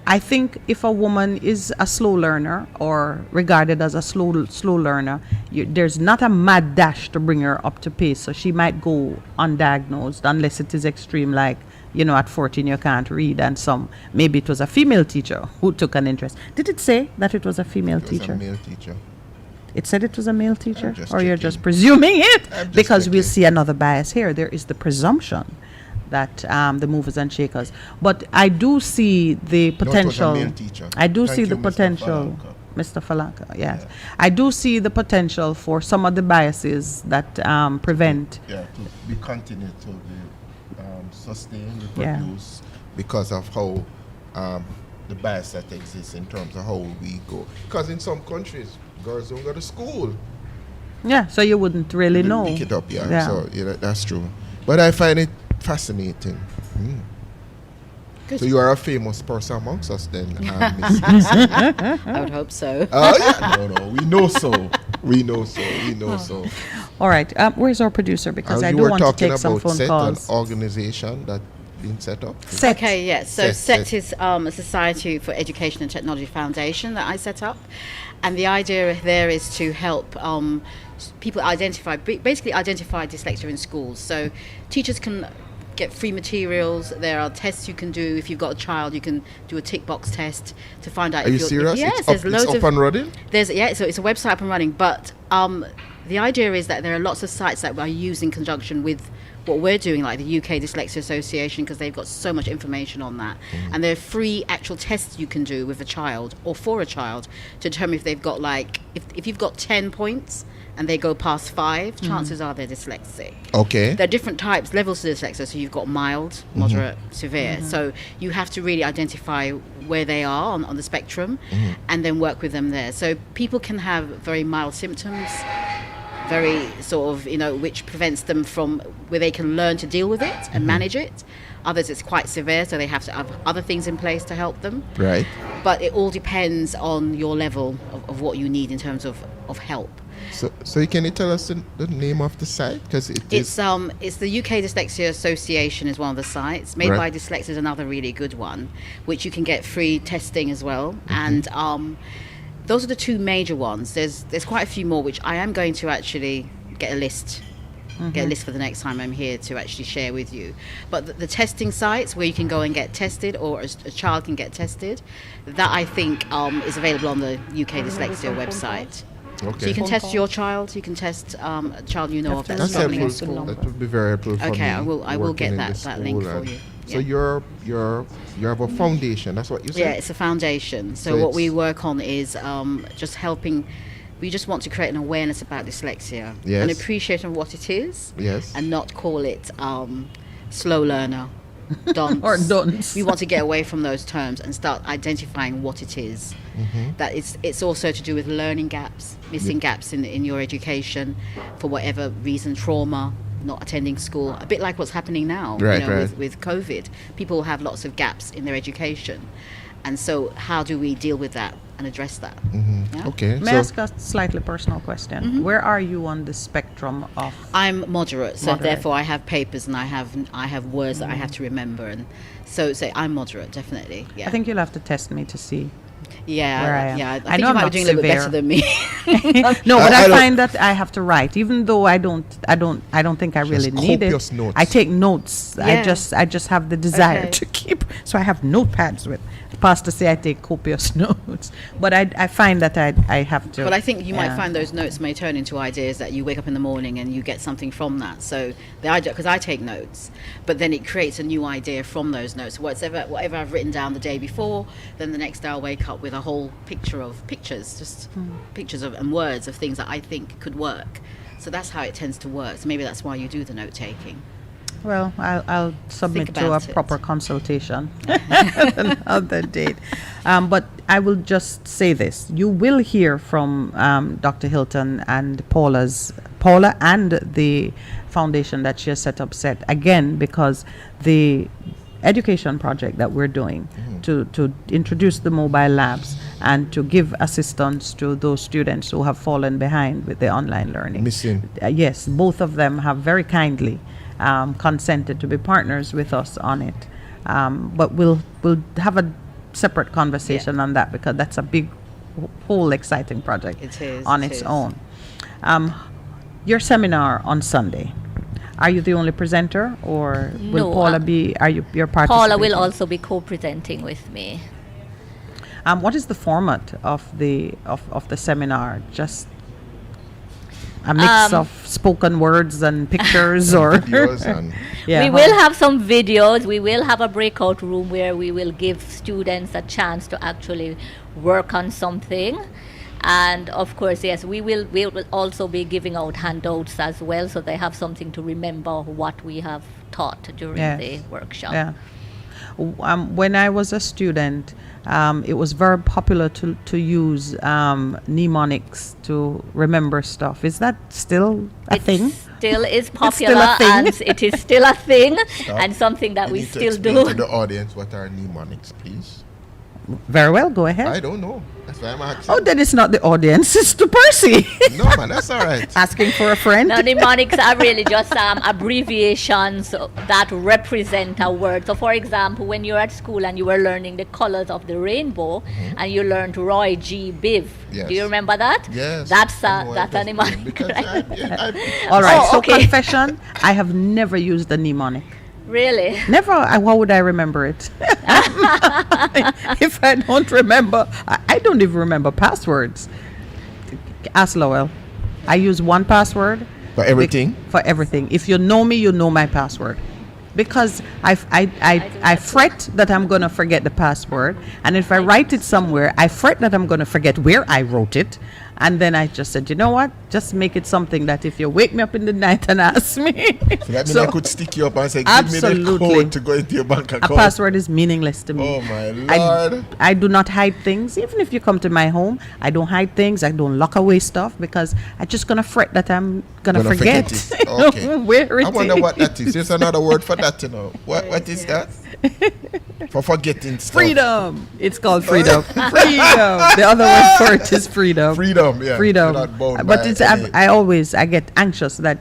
I think if a woman is a slow learner or regarded as a slow learner, there's not a mad dash to bring her up to pace. So she might go undiagnosed unless it is extreme, like, at 14 you can't read, and maybe it was a female teacher who took an interest. Did it say that it was a female teacher? It was a male teacher. It said it was a male teacher? Or you're just checking. presuming it? I'm just Because we'll checking. see another bias here. There is the presumption that the movers and shakers. But I do see the potential. No, it was a male teacher. I do Thank see you, the Mr. potential. Falanka. Mr. Falanka, yes. Yeah. I do see the potential for some of the biases that prevent. Yeah, to be continued to be sustain, Yeah. reproduce, because of how the bias that exists in terms of how we go. Because in some countries, girls don't go to school. Yeah, so you wouldn't really know. Pick it up, yeah. Yeah. So that's true. But I find it fascinating. So you are a famous person amongst us then, Miss. I would hope so. Oh yeah, no, we know so. We know so. All right, where's our producer? Because I you do were want to talking take some about phone SET, calls. an organization that been set up. SET. Okay, yes. So SET. SET is a Society for Education and Technology Foundation that I set up. And the idea there is to help people basically identify dyslexia in schools. So teachers can get free materials. There are tests you can do. If you've got a child, you can do a tick box test to find out Are if you you're... serious? Yes, it's up and running? So it's a website up and running, but the idea is that there are lots of sites that are used in conjunction with what we're doing, like the UK Dyslexia Association, because they've got so much information on that. And there are free actual tests you can do with a child or for a child to determine if they've got if you've got 10 points and they go past 5, chances are they're dyslexic. Okay. There are different types, levels of dyslexia. So you've got mild, moderate, severe. So you have to really identify where they are on the spectrum and then work with them there. So people can have very mild symptoms, very sort of, which prevents them from where they can learn to deal with it and manage it. Others, it's quite severe, so they have to have other things in place to help them. Right. But it all depends on your level of what you need in terms of help. So can you tell us the name of the site? Because It's the UK Dyslexia Association is one of the sites. Made by Right. Dyslexic is another really good one, which you can get free testing as well. And those are the two major ones. There's quite a few more, which I am going to actually get a list for the next time I'm here to actually share with you. But the testing sites where you can go and get tested, or a child can get tested, that I think is available on the UK Dyslexia website. Okay. So you can test your child, you can test a child you know of that's That's struggling helpful. at school. That would be very helpful for me. Okay, I will get working in that the link school for you. So Yeah. you have a foundation. That's what you said. Yeah, it's a foundation. So what we work on is just helping. We just want to create an awareness about dyslexia, Yes. an appreciation of what it is, Yes. and not call it slow learner, dunce. Or dunce. We want to get away from those terms and start identifying what it is. That it's also to do with learning gaps, missing gaps in your education for whatever reason, trauma, not attending school, a bit like what's happening now. Right, right. With COVID. People have lots of gaps in their education. And so how do we deal with that and address that? Yeah? Okay. May I ask a slightly personal question? Where are you on the spectrum of... I'm moderate, so Moderate. therefore I have papers and I have words that I have to remember, and so I'm moderate, definitely. Yeah. I think you'll have to test me to see. Yeah, where I am. yeah. I I think know you I'm might be not doing a little bit better severe. than me. No, but I I don't- find that I have to write, even though I don't think I really need copious it. notes. I take notes. Yeah. I just have the desire Okay. to keep. So I have notepads with. Pastor say I take copious notes, but I find that I have to. But I think you might yeah. find those notes may turn into ideas that you wake up in the morning and you get something from that. So the idea, because I take notes, but then it creates a new idea from those notes. Whatever I've written down the day before, then the next day I'll wake up with a whole pictures, just pictures of and words of things that I think could work. So that's how it tends to work. So maybe that's why you do the note taking. Well, I'll submit to a about it. proper consultation another date. But I will just say this. You will hear from Dr. Hylton and Paula and the foundation that she has set up SET again, because the education project that we're doing to introduce the mobile labs and to give assistance to those students who have fallen behind with the online learning. Missing. Yes, both of them have very kindly consented to be partners with us on it. But we'll have a separate conversation on that, because that's a big, whole exciting project. It is, on it its is. own. Your seminar on Sunday. Are you the only presenter, or will No, Paula be? Are you your participating? Paula will also be co-presenting with me. What is the format of the seminar? Just a mix of spoken words and pictures, or Videos and yeah, We will have some videos. We will have a breakout room where we will give students a chance to actually work on something. And of course, yes, we will also be giving out handouts as well, so they have something to remember what we have taught during Yes. the workshop. Yeah. When I was a student, it was very popular to use mnemonics to remember stuff. Is that still a thing? Still is still popular, a thing. and it is still a thing, Stop. and something that You we need to still explain to do. the audience what are mnemonics, please. Very well, go ahead. I don't know. That's why I'm asking. Oh, then it's not the audience, it's to Percy. No, man, that's all right. Asking for a friend. Now, mnemonics are really just abbreviations that represent a word. So, for example, when you're at school and you were learning the colors of the rainbow, and you learned Roy G. Biv, Yes. do you remember that? Yes. That's I know a what mnemonic. that's because right? All right, Oh, so okay. confession, I have never used a mnemonic. Really? Never. How would I remember it? If I don't remember, I don't even remember passwords. Ask Lowell. I use one password For everything? For everything. If you know me, you know my password. Because I fret that I'm going to forget the password. And if I write it somewhere, I fret that I'm going to forget where I wrote it. And then I just said, you know what? Just make it something that if you wake me up in the night and ask me. So that means I could stick you up and say, give me the Absolutely. code to go into your bank A account. password is meaningless to me. Oh, my Lord. I do not hide things. Even if you come to my home, I don't hide things. I don't lock away stuff because I'm just going to fret that I'm going to forget it. Okay. where it I wonder is. what that is. There's another word for that, you know. What is that? For forgetting stuff. Freedom. It's called freedom. Freedom. The other word for it is freedom. Freedom, yeah. Freedom. You're not bound But by it's any- I get anxious that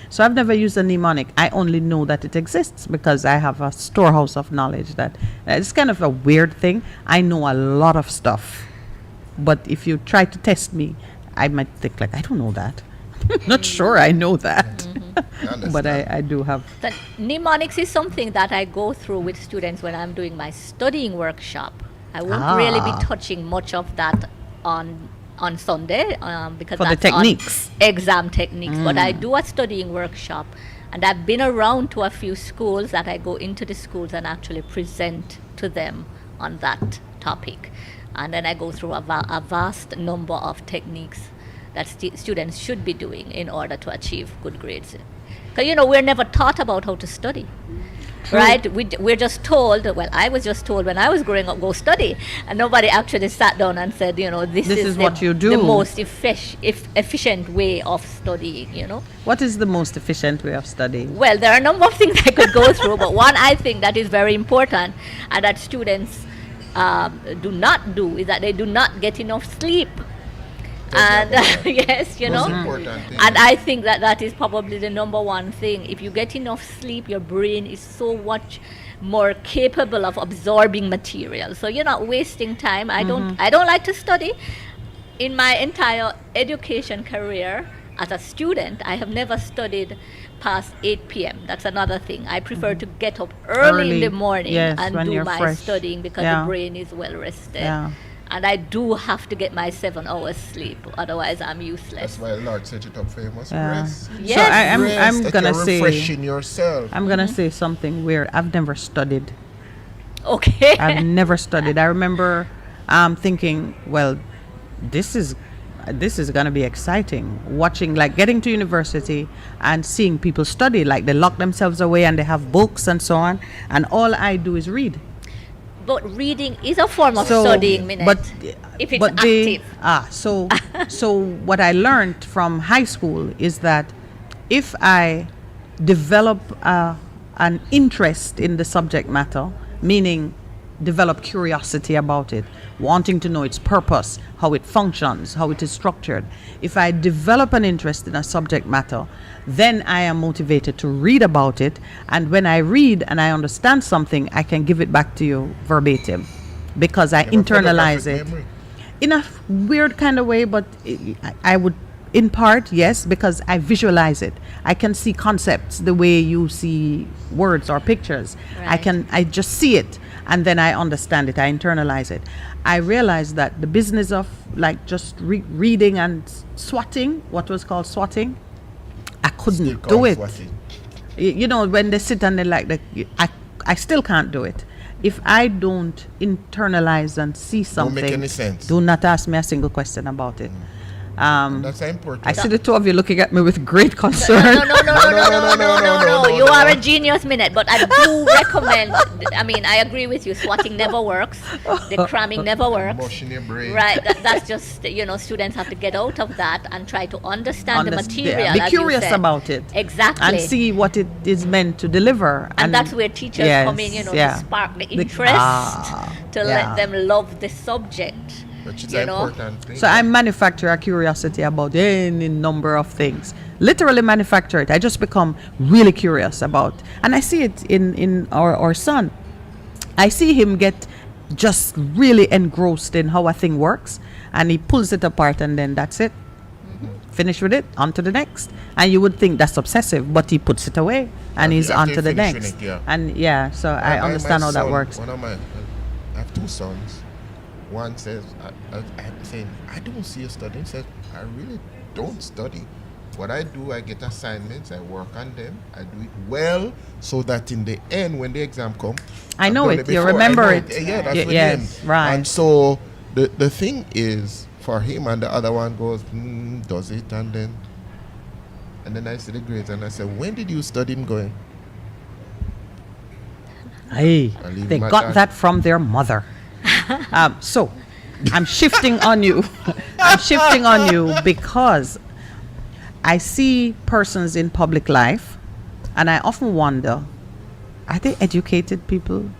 so I've never used a mnemonic. I only know that it exists because I have a storehouse of knowledge that it's kind of a weird thing. I know a lot of stuff, but if you try to test me, I might think like I don't know that. Not sure I know that. But I do have. The mnemonics is something that I go through with students when I'm doing my studying workshop. I won't really be touching much of that on Sunday because For the that's on techniques. exam techniques. But I do a studying workshop, and I've been around to a few schools that I go into the schools and actually present to them on that topic. And then I go through a vast number of techniques that students should be doing in order to achieve good grades. Because, we're never taught about how to study. Right? We're just told, well, I was just told when I was growing up, go study. And nobody actually sat down and said, this is what you do. the most efficient way of studying, What is the most efficient way of studying? Well, there are a number of things I could go through, but one I think that is very important and that students do not do is that they do not get enough sleep. And yes, Most important thing. and I think that is probably the number one thing. If you get enough sleep, your brain is so much more capable of absorbing material. So you're not wasting time. I don't like to study. In my entire education career as a student, I have never studied past 8 p.m. That's another thing. I prefer to get up early in the morning yes, and when do you're my fresh. studying because Yeah. the brain is well rested. Yeah. And I do have to get my 7 hours sleep, otherwise I'm useless. That's why Lord set it up for you. Must Yeah. rest. Yes. So I'm Rest, that gonna you're say refreshing yourself. I'm gonna say something weird. I've never studied. Okay. I've never studied. I remember thinking, well, this is going to be exciting. Watching, like, getting to university and seeing people study, like they lock themselves away and they have books and so on. And all I do is read. But reading is a form of studying, Minette. But if it's but active. so what I learned from high school is that if I develop an interest in the subject matter, meaning develop curiosity about it, wanting to know its purpose, how it functions, how it is structured. If I develop an interest in a subject matter, then I am motivated to read about it. And when I read and I understand something, I can give it back to you verbatim. because I You have a internalize photographic it memory. in a weird kind of way, but I would, in part, yes, because I visualize it. I can see concepts the way you see words or pictures. Right. I just see it, and then I understand it. I internalize it. I realized that the business of like just reading and swatting, what was called swatting, I Still couldn't called do it. swatting. You know, when they sit and they like that, I still can't do it. If I don't internalize and see something, make any sense. do not ask me a single question about it. That's important. I see the two of you looking at me with great concern. No. You are a genius, Minette. But I do recommend. I mean, I agree with you. Swatting never works. The cramming never works. Mush in your brain. Right. That's just students have to get out of that and try to understand the material. Be as you curious said. about it. Exactly. And see what it is meant to deliver. And that's where teachers come in, to spark the interest, let them love the subject. Which is an important thing. So I manufacture a curiosity about any number of things. Literally manufacture it. I just become really curious about. And I see it in our son. I see him get just really engrossed in how a thing works. And he pulls it apart and then that's it. Finish with it, on to the next. And you would think that's obsessive, but he puts it away and he's on to the next. And so I understand how that works. I have two sons. One says, I'm saying, I don't see you studying. He says, I really don't study. What I do, I get assignments, I work on them, I do it well, so that in the end, when the exam comes, I know it. You remember it. Yeah, that's with yes, him. right. And so the thing is, for him, and the other one goes, does it, and then I see the grades, and I say, when did you study? Him going, hey, they got that from their mother. So I'm shifting on you. I'm shifting on you because I see persons in public life and I often wonder, are they educated people?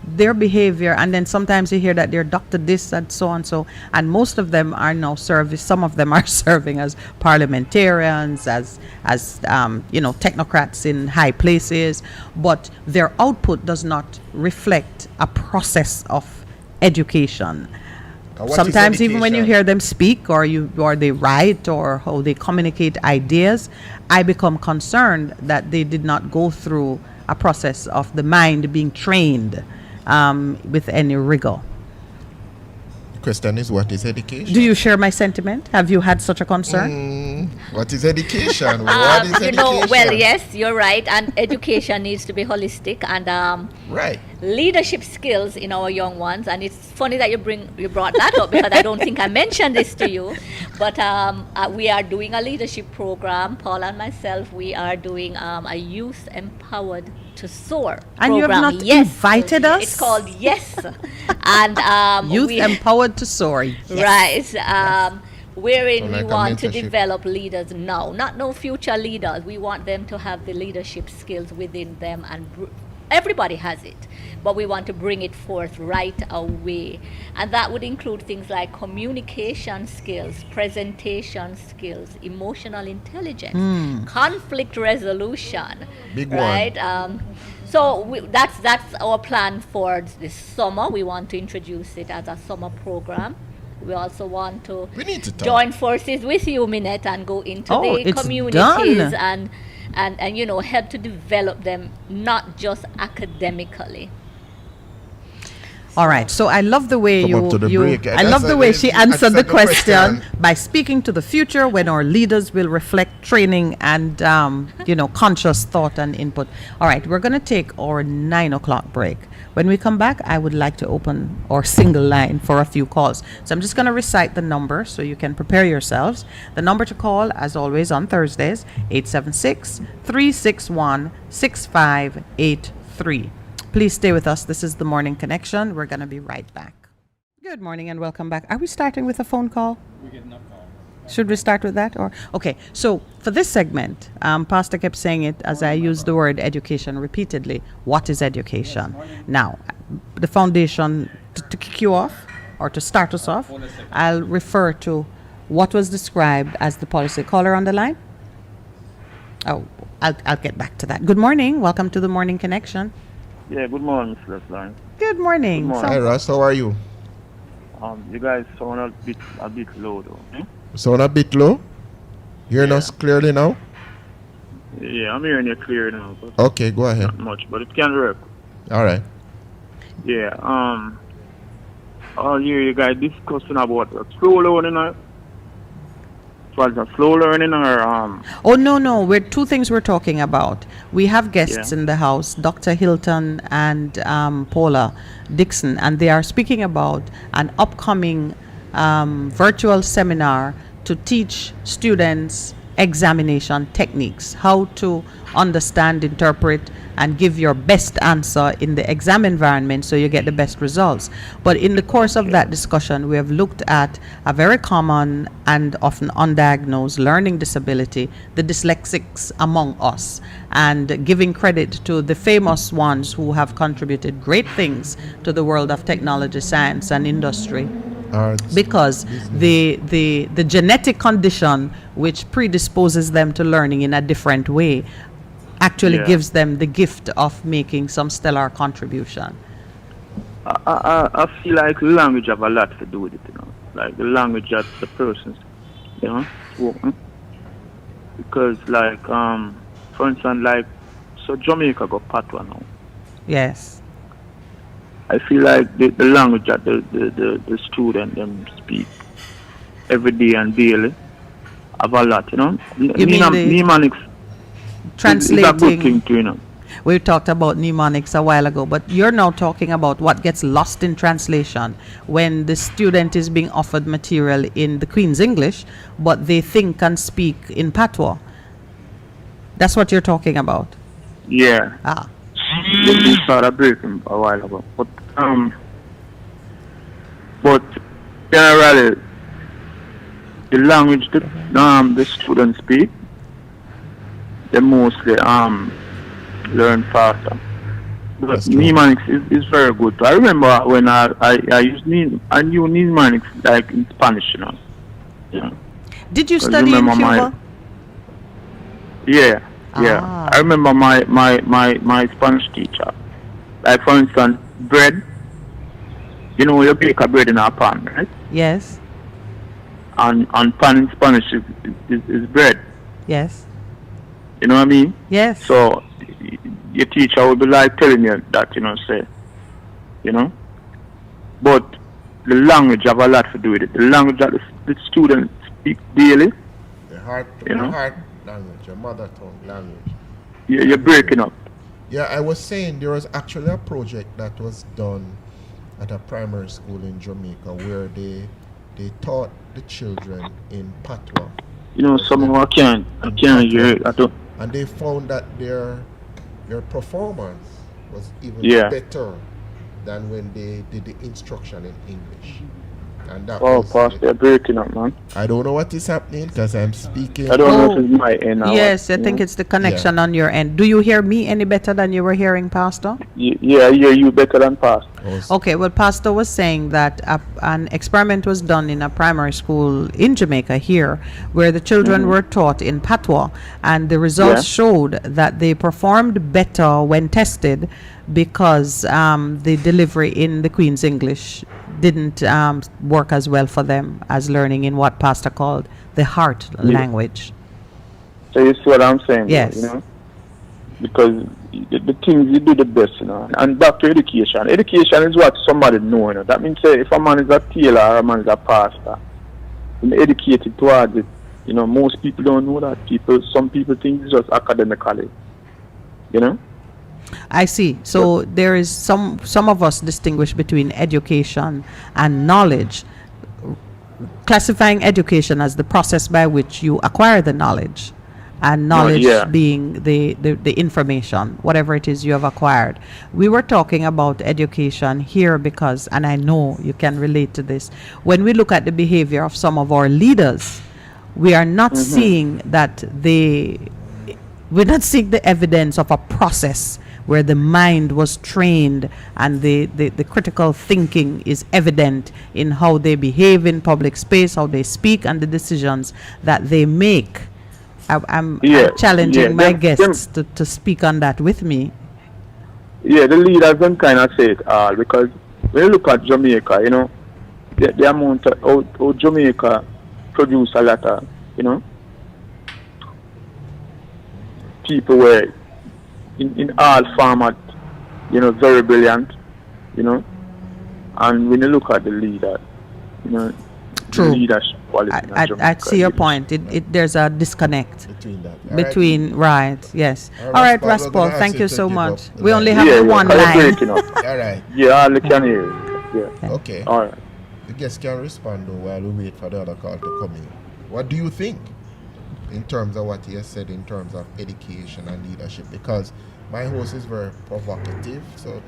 Their behavior, and then sometimes you hear that they're doctor this and so and so, and most of them are now some of them are serving as parliamentarians, as technocrats in high places, but their output does not reflect a process of education. Sometimes even when you hear them speak or they write or how they communicate ideas, I become concerned that they did not go through a process of the mind being trained with any rigor. The question is, what is education? Do you share my sentiment? Have you had such a concern? What is education? What is education? Well, yes, you're right. And education needs to be holistic and right. Leadership skills in our young ones. And it's funny that you brought that up because I don't think I mentioned this to you. But we are doing a leadership program. Paula and myself, we are doing a youth empowered to soar and program. You have not invited us? It's called Yes. And Youth Empowered to Soar. Yes. Right. Wherein like we want to develop leaders now, not no future leaders. We want them to have the leadership skills within them, and everybody has it, but we want to bring it forth right away. And that would include things like communication skills, presentation skills, emotional intelligence, conflict resolution. Big right? one. So that's our plan for this summer. We want to introduce it as a summer program. We also want to join forces with you, Minette, and go into the communities and help to develop them, not just academically. All right. So I love the way I love the way she answered the question by speaking to the future when our leaders will reflect training and conscious thought and input. All right. We're going to take our 9 o'clock break. When we come back, I would like to open our single line for a few calls. So I'm just going to recite the number so you can prepare yourselves. The number to call, as always, on Thursdays, 876-361-6583. Please stay with us. This is The Morning Connection. We're going to be right back. Good morning and welcome back. Are we starting with a phone call? We're getting up call. Should we start with that? Okay, so for this segment, Pastor kept saying it as I used the word education repeatedly. What is education? Now, the foundation, to kick you off or to start us off, I'll refer to what was described as the policy. Caller on the line? Oh, I'll get back to that. Good morning. Welcome to The Morning Connection. Yeah, good morning, Mr. Lawrence. Good Good morning. morning. Hi, Russ. How are you? You guys sound a bit low though. Sound a bit low? Hearing Yeah. us clearly now? Yeah, I'm hearing you clear now, but Okay, go ahead. not much, but it can work. All right. Yeah. All year you guys discussing about slow learning. Was a slow learning or Oh, no. We're two things we're talking about. We have guests Yeah. in the house, Dr. Hylton and Paula Dixon, and they are speaking about an upcoming virtual seminar to teach students examination techniques, how to understand, interpret, and give your best answer in the exam environment so you get the best results. But in the course of that discussion, we have looked at a very common and often undiagnosed learning disability, the dyslexics among us, and giving credit to the famous ones who have contributed great things to the world of technology, science, and industry, because the genetic condition which predisposes them to learning in a different way actually gives them the gift of making some stellar contribution. I feel like language have a lot to do with it, like the language that the person, spoken. Because like for instance, like so Jamaica got patois now. Yes. I feel like the language that the student them speak every day and daily have a lot, Mnemonics translating. is a good thing too, We talked about mnemonics a while ago, but you're now talking about what gets lost in translation when the student is being offered material in the Queen's English, but they think and speak in patois. That's what you're talking about. Yeah. Ah. We started breaking a while ago, but generally the language that the students speak, they mostly learn faster. But mnemonics is very good. I remember when I knew mnemonics like in Spanish, Did you study in Cuba? Yeah. Ah. I remember my Spanish teacher. Like for instance, bread. You bake a bread in a pan, right? Yes. And pan in Spanish is bread. Yes. You know what I mean? Yes. So your teacher would be like telling you that, But the language have a lot to do with it. The language that the students speak daily. The heart language, your mother tongue language. You're breaking up. Yeah, I was saying there was actually a project that was done at a primary school in Jamaica where they taught the children in patois. Somehow I can't hear it. I don't. And they found that their performance was even better than when they did the instruction in English. And that Pastor, they're breaking up, man. I don't know what is happening because I'm speaking. I don't know if it's my end now. Yes, I think it's the connection on your end. Do you hear me any better than you were hearing Pastor? Yeah, I hear you better than Pastor. Okay, well, Pastor was saying that an experiment was done in a primary school in Jamaica here where the children were taught in patois, and the results showed that they performed better when tested because the delivery in the Queen's English didn't work as well for them as learning in what Pastor called the heart language. So you see what I'm saying? Yes. Because the things you do the best, and back to education. Education is what somebody know, That means if a man is a tailor or a man is a pastor, I'm educated towards it. Most people don't know that. Some people think it's just academically. I see. So there is some of us distinguish between education and knowledge, classifying education as the process by which you acquire the knowledge, and knowledge being the information, whatever it is you have acquired. We were talking about education here because, and I know you can relate to this, when we look at the behavior of some of our leaders, we are not seeing that we're not seeing the evidence of a process where the mind was trained and the critical thinking is evident in how they behave in public space, how they speak, and the decisions that they make. I'm challenging my guests to speak on that with me. the leaders them kind of say it all, because when you look at Jamaica, you know, the amount of how Jamaica produce a lot of, you know, people were in all format, you know, very brilliant, you know, and when you look at the leader, you know, True. the leadership quality in I Jamaica, see your point. There's a disconnect between that. between, right, yes. All All right, right, Raspaul, we're gonna Raspal, ask thank you you to so give up much. the We line. only have one you're line. breaking up. All right. Yeah, I can hear you. Yeah. Okay. All right. The guest can respond though while we wait for the other call to come in. What do you think in terms of what he has said in terms of education and leadership? Because my host is very provocative, so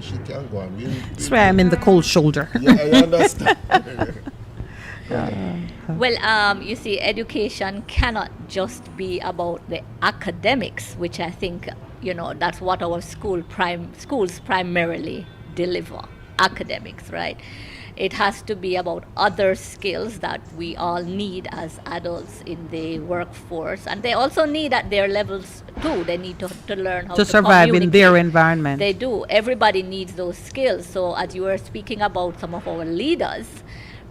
she can go on. That's why I'm in the cold shoulder. Yeah, I understand. Well, you see, education cannot just be about the academics, which I think, you know, that's what our schools primarily deliver, academics, right? It has to be about other skills that we all need as adults in the workforce. And they also need at their levels too. They need to learn how to survive in communicate. their environment. They do. Everybody needs those skills. So as you were speaking about some of our leaders,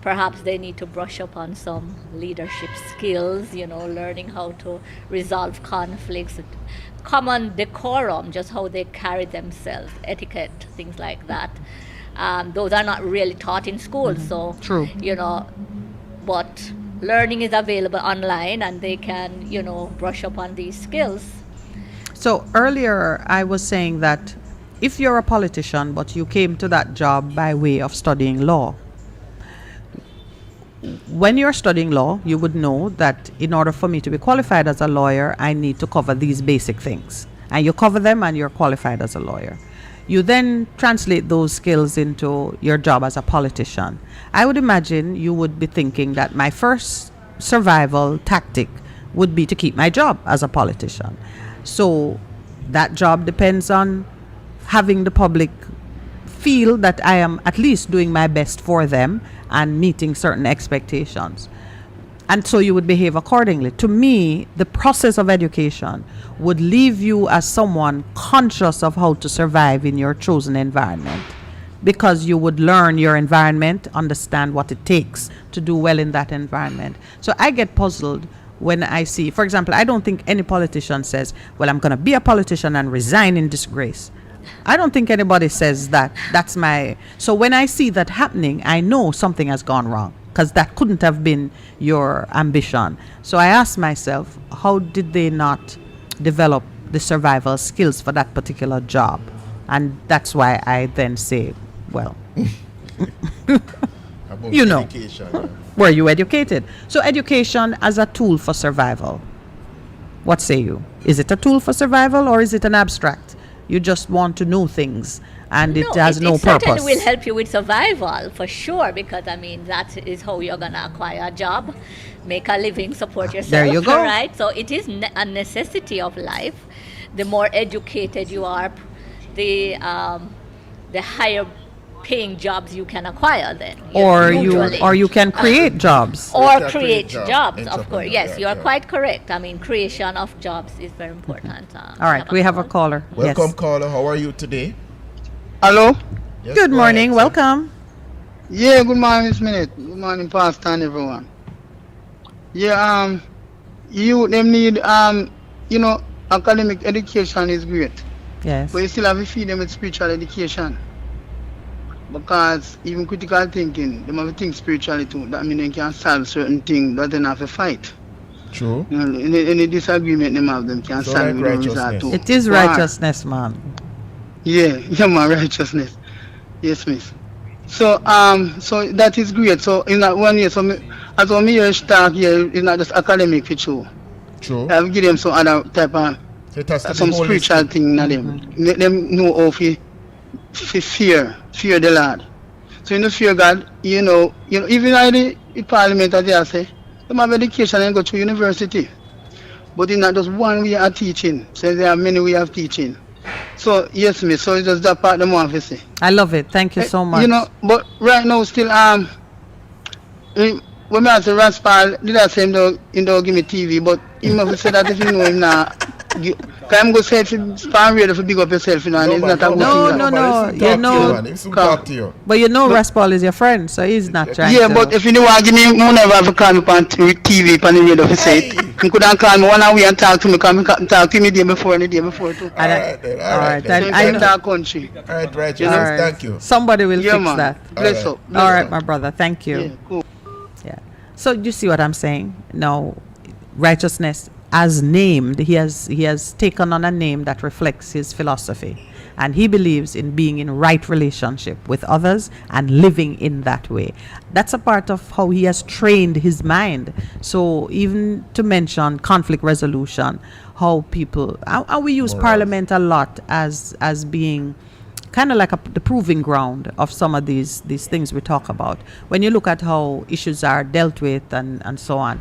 perhaps they need to brush up on some leadership skills, you know, learning how to resolve conflicts, common decorum, just how they carry themselves, etiquette, things like that. Those are not really taught in school, so True. you know, but learning is available online, and they can, you know, brush up on these skills. So earlier I was saying that if you're a politician but you came to that job by way of studying law, when you're studying law, you would know that in order for me to be qualified as a lawyer, I need to cover these basic things. And you cover them and you're qualified as a lawyer. You then translate those skills into your job as a politician. I would imagine you would be thinking that my first survival tactic would be to keep my job as a politician. So that job depends on having the public feel that I am at least doing my best for them and meeting certain expectations. And so you would behave accordingly. To me, the process of education would leave you as someone conscious of how to survive in your chosen environment, because you would learn your environment, understand what it takes to do well in that environment. So I get puzzled when I see, for example, I don't think any politician says, well, I'm going to be a politician and resign in disgrace. I don't think anybody says that. That's my... So when I see that happening, I know something has gone wrong, because that couldn't have been your ambition. So I ask myself, how did they not develop the survival skills for that particular job? And that's why I then say, well, you know, were you educated? So education as a tool for survival. What say you? Is it a tool for survival, or is it an abstract? You just want to know things and it has no it purpose. Certainly will help you with survival, for sure, because I mean that is how you're gonna acquire a job, make a living, support yourself. There you go. Right? So it is a necessity of life. The more educated you are, the higher paying jobs you can acquire then. Or you can create jobs. Or create jobs, of course. Yes, you are quite correct. I mean, creation of jobs is very important. All right, we have a caller. Welcome, yes. caller. How are you today? Hello? Yes, Good go morning. ahead, sir. Welcome. Yeah, good morning, Miss Minute. Good morning, Pastor and everyone. Yeah, you them need you know, academic education is great. Yes. But you still have to feed them with spiritual education. Because even critical thinking, they have to think spiritually too. That means they can solve certain things that they have to fight. True. You know, any disagreement they have, them can So solve like it with resort to. It is righteousness, man. Yeah, my righteousness. Yes, miss. So so that is great. So in that one year, so as when me hear talk here, it's not just academic for you. True. I have give them some other type of So it has to be some spiritual holistic. thing in them. Make them know how to fear the Lord. So in the fear God, you know, even in the parliament as they say, they have education and go to university. But it's not just one way of teaching. So there are many ways of teaching. So yes, miss. So it's just that part them want to say. I love it. Thank you so much. You know, but right now still when I ask Raspal, did I say him don't give me TV, but he must say that if you know him now Come go say fan radio for big up yourself, you know, and it's not a good thing. No. You know, talk to you. But you know, Raspal is your friend, so he's not trying Yeah, to. but if you know what, give me, you never have to call me on TV, on the radio for say it. You could call me one hour and talk to me, come talk to me the day before and the day before too. All right. So I in know. that country. All right, All right. thank you. Somebody will Yeah, fix man. that. Bless All up. All right, my brother. Thank you. Yeah, cool. Yeah. So you see what I'm saying? No, righteousness as named, he has taken on a name that reflects his philosophy, and he believes in being in right relationship with others and living in that way. That's a part of how he has trained his mind. So even to mention conflict resolution, how people, how we use parliament a lot as being kind of like the proving ground of some of these things we talk about. When you look at how issues are dealt with and so on,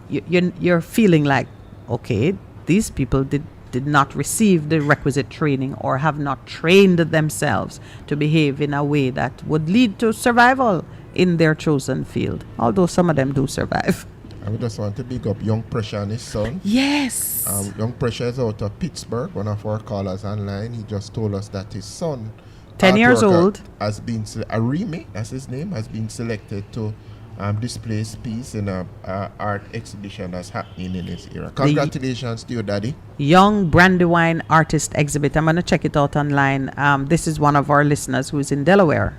you're feeling like, okay, these people did not receive the requisite training or have not trained themselves to behave in a way that would lead to survival in their chosen field, although some of them do survive. I would just want to big up Young Pressure and his son. Yes. Young Pressure is out of Pittsburgh, one of our callers online. He just told us that his son, 10 years old, has been Arimi, that's his name, has been selected to display his piece in a art exhibition that's happening in his era. Congratulations to you, Daddy. Young Brandywine Artist Exhibit. I'm going to check it out online. This is one of our listeners who's in Delaware.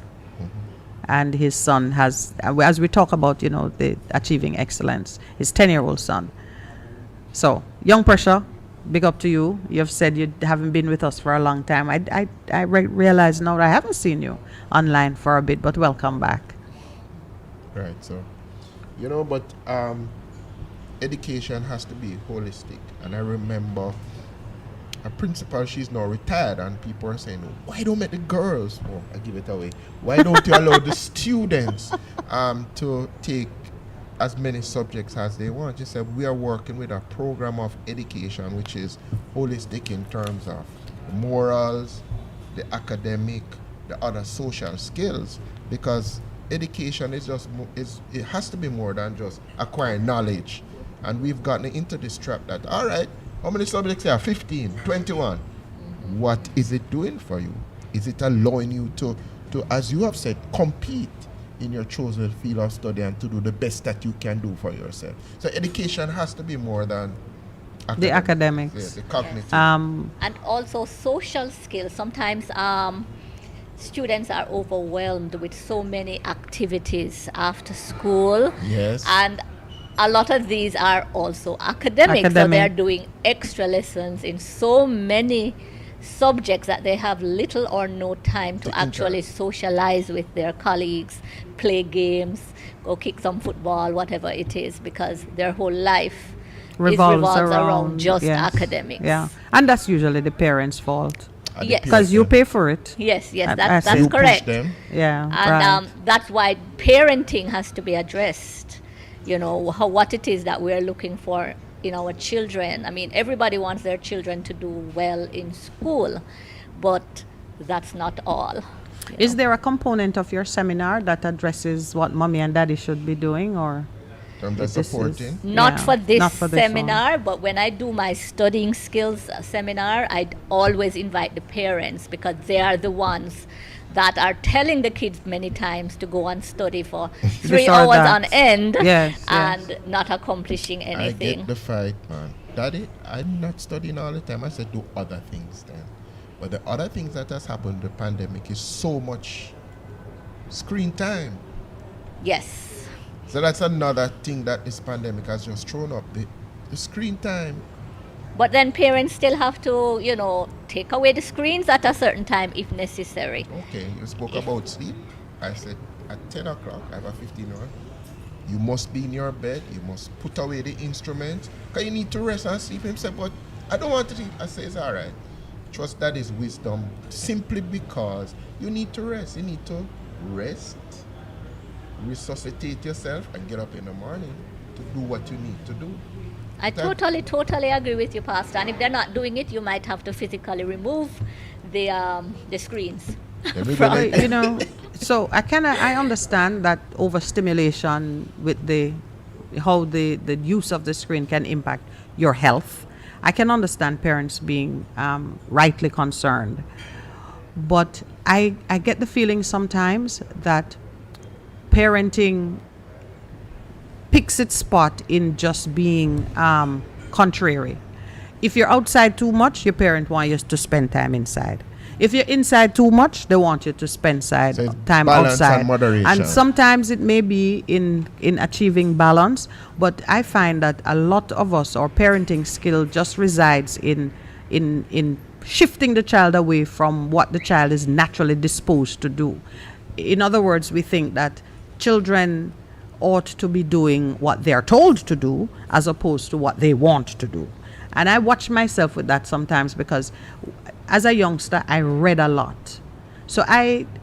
And his son has, as we talk about, the achieving excellence, his 10-year-old son. So, Young Pressure, big up to you. You've said you haven't been with us for a long time. I realize now that I haven't seen you online for a bit, but welcome back. Right, so, but education has to be holistic. And I remember a principal, she's now retired, and people are saying, why don't make the girls, I give it away, why don't you allow the students to take as many subjects as they want? She said, we are working with a program of education which is holistic in terms of morals, the academic, the other social skills, because education is it has to be more than just acquiring knowledge. And we've gotten into this trap that, all right, how many subjects are 15, 21? What is it doing for you? Is it allowing you to, as you have said, compete in your chosen field of study and to do the best that you can do for yourself? So education has to be more than the academics. The cognitive. And also social skills. Sometimes students are overwhelmed with so many activities after school. Yes. And a lot of these are also academic. So they're doing extra lessons in so many subjects that they have little or no time to actually socialize with their colleagues, play games, go kick some football, whatever it is, because their whole life revolves around just academics. Yeah, and that's usually the parents' fault. Yes, because you pay for it. Yes, that's correct. Yeah, and that's why parenting has to be addressed. What it is that we're looking for in our children. I mean, everybody wants their children to do well in school, but that's not all. Is there a component of your seminar that addresses what mommy and daddy should be doing, or? Supporting? Not for this seminar, but when I do my studying skills seminar, I always invite the parents, because they are the ones that are telling the kids many times to go and study for 3 hours on end and not accomplishing anything. I get the fight, man. Daddy, I'm not studying all the time. I said do other things then. But the other things that has happened, the pandemic, is so much screen time. Yes. So that's another thing that this pandemic has just thrown up, the screen time. But then parents still have to, take away the screens at a certain time if necessary. Okay, you spoke about sleep. I said at 10 o'clock, I have a 15-year-old. You must be in your bed. You must put away the instruments, because you need to rest and sleep. Him said, but I don't want to sleep. I say, it's all right. Trust that is wisdom, simply because you need to rest. You need to rest, resuscitate yourself, and get up in the morning to do what you need to do. I totally agree with you, Pastor. And if they're not doing it, you might have to physically remove the screens. So I understand that overstimulation with how the use of the screen can impact your health. I can understand parents being rightly concerned, but I get the feeling sometimes that parenting picks its spot in just being contrary. If you're outside too much, your parent wants you to spend time inside. If you're inside too much, they want you to spend time outside. And moderation. And sometimes it may be in achieving balance, but I find that a lot of us, our parenting skill just resides in shifting the child away from what the child is naturally disposed to do. In other words, we think that children ought to be doing what they're told to do as opposed to what they want to do. And I watch myself with that sometimes because as a youngster, I read a lot. So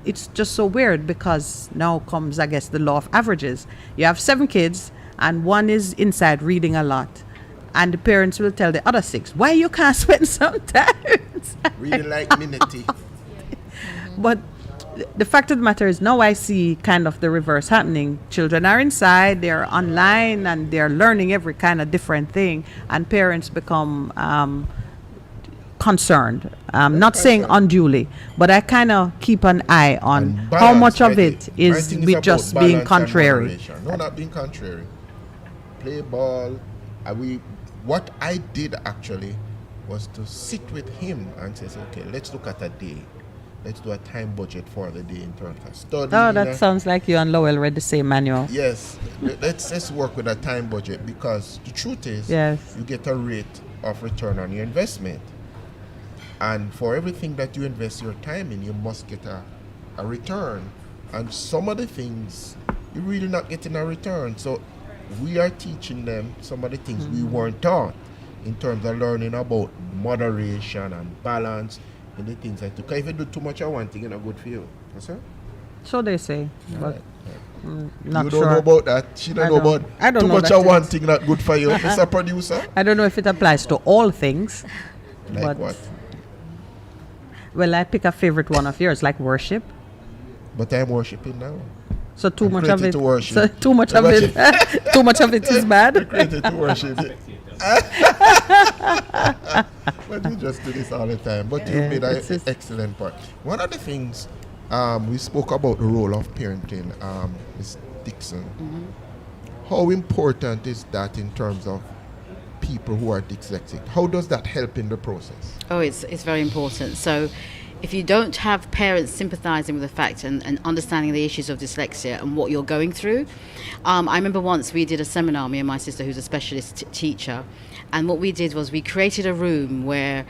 it's just so weird because now comes, I guess, the law of averages. You have 7 kids and one is inside reading a lot. And the parents will tell the other 6, why you can't spend some time inside? Reading like minute. But the fact of the matter is now I see kind of the reverse happening. Children are inside, they're online, and they're learning every kind of different thing. And parents become concerned. Not saying unduly, but I kind of keep an eye on how much of it is with just being contrary. No, not being contrary. Play ball. What I did actually was to sit with him and say, okay, let's look at a day. Let's do a time budget for the day in terms of studying. Oh, that sounds like you and Lowell read the same manual. Yes. Let's work with a time budget because the truth is, yes, you get a rate of return on your investment. And for everything that you invest your time in, you must get a return. And some of the things, you're really not getting a return. So we are teaching them some of the things we weren't taught in terms of learning about moderation and balance and the things like that. Because if you do too much of one thing, it's not good for you. Yes, sir? So they say. But not you don't sure. know about that. She don't know about I don't too know much that of one thing not good for you, Mr. Producer. I don't know if it applies to all things. Like but what? Well, I pick a favorite one of yours, like worship. But I'm worshiping now. So too I'm much of created it. to worship. So too much of it. Too much of it is bad. I'm created to worship. But we just do this all the time. But you made an excellent point. One of the things we spoke about the role of parenting, Ms. Dixon. How important is that in terms of people who are dyslexic? How does that help in the process? Oh, it's very important. So if you don't have parents sympathizing with the fact and understanding the issues of dyslexia and what you're going through. I remember once we did a seminar, me and my sister, who's a specialist teacher, and what we did was we created a room where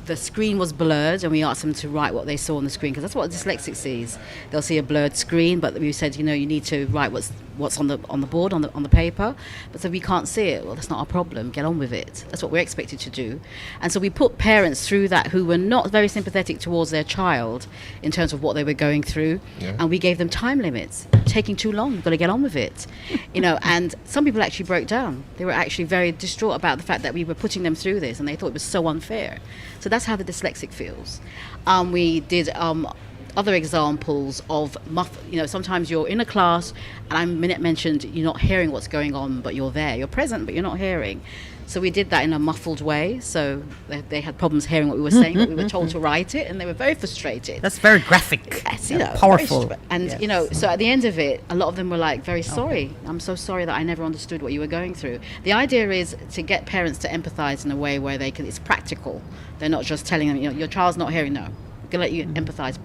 the screen was blurred, and we asked them to write what they saw on the screen, because that's what a dyslexic sees. They'll see a blurred screen, but we said, you need to write what's on the board, on the paper. But so we can't see it. Well, that's not our problem. Get on with it. That's what we're expected to do. And so we put parents through that who were not very sympathetic towards their child in terms of what they were going through, and we gave them time limits. Taking too long. You've got to get on with it. And some people actually broke down. They were actually very distraught about the fact that we were putting them through this, and they thought it was so unfair. So that's how the dyslexic feels. We did other examples of sometimes you're in a class and I mentioned you're not hearing what's going on, but you're there. You're present, but you're not hearing. So we did that in a muffled way. So they had problems hearing what we were saying, but we were told to write it, and they were very frustrated. That's very graphic. Yes, powerful. So at the end of it, a lot of them were like, very sorry. I'm so sorry that I never understood what you were going through. The idea is to get parents to empathize in a way where it's practical. They're not just telling them, your child's not hearing. No. Can let you empathize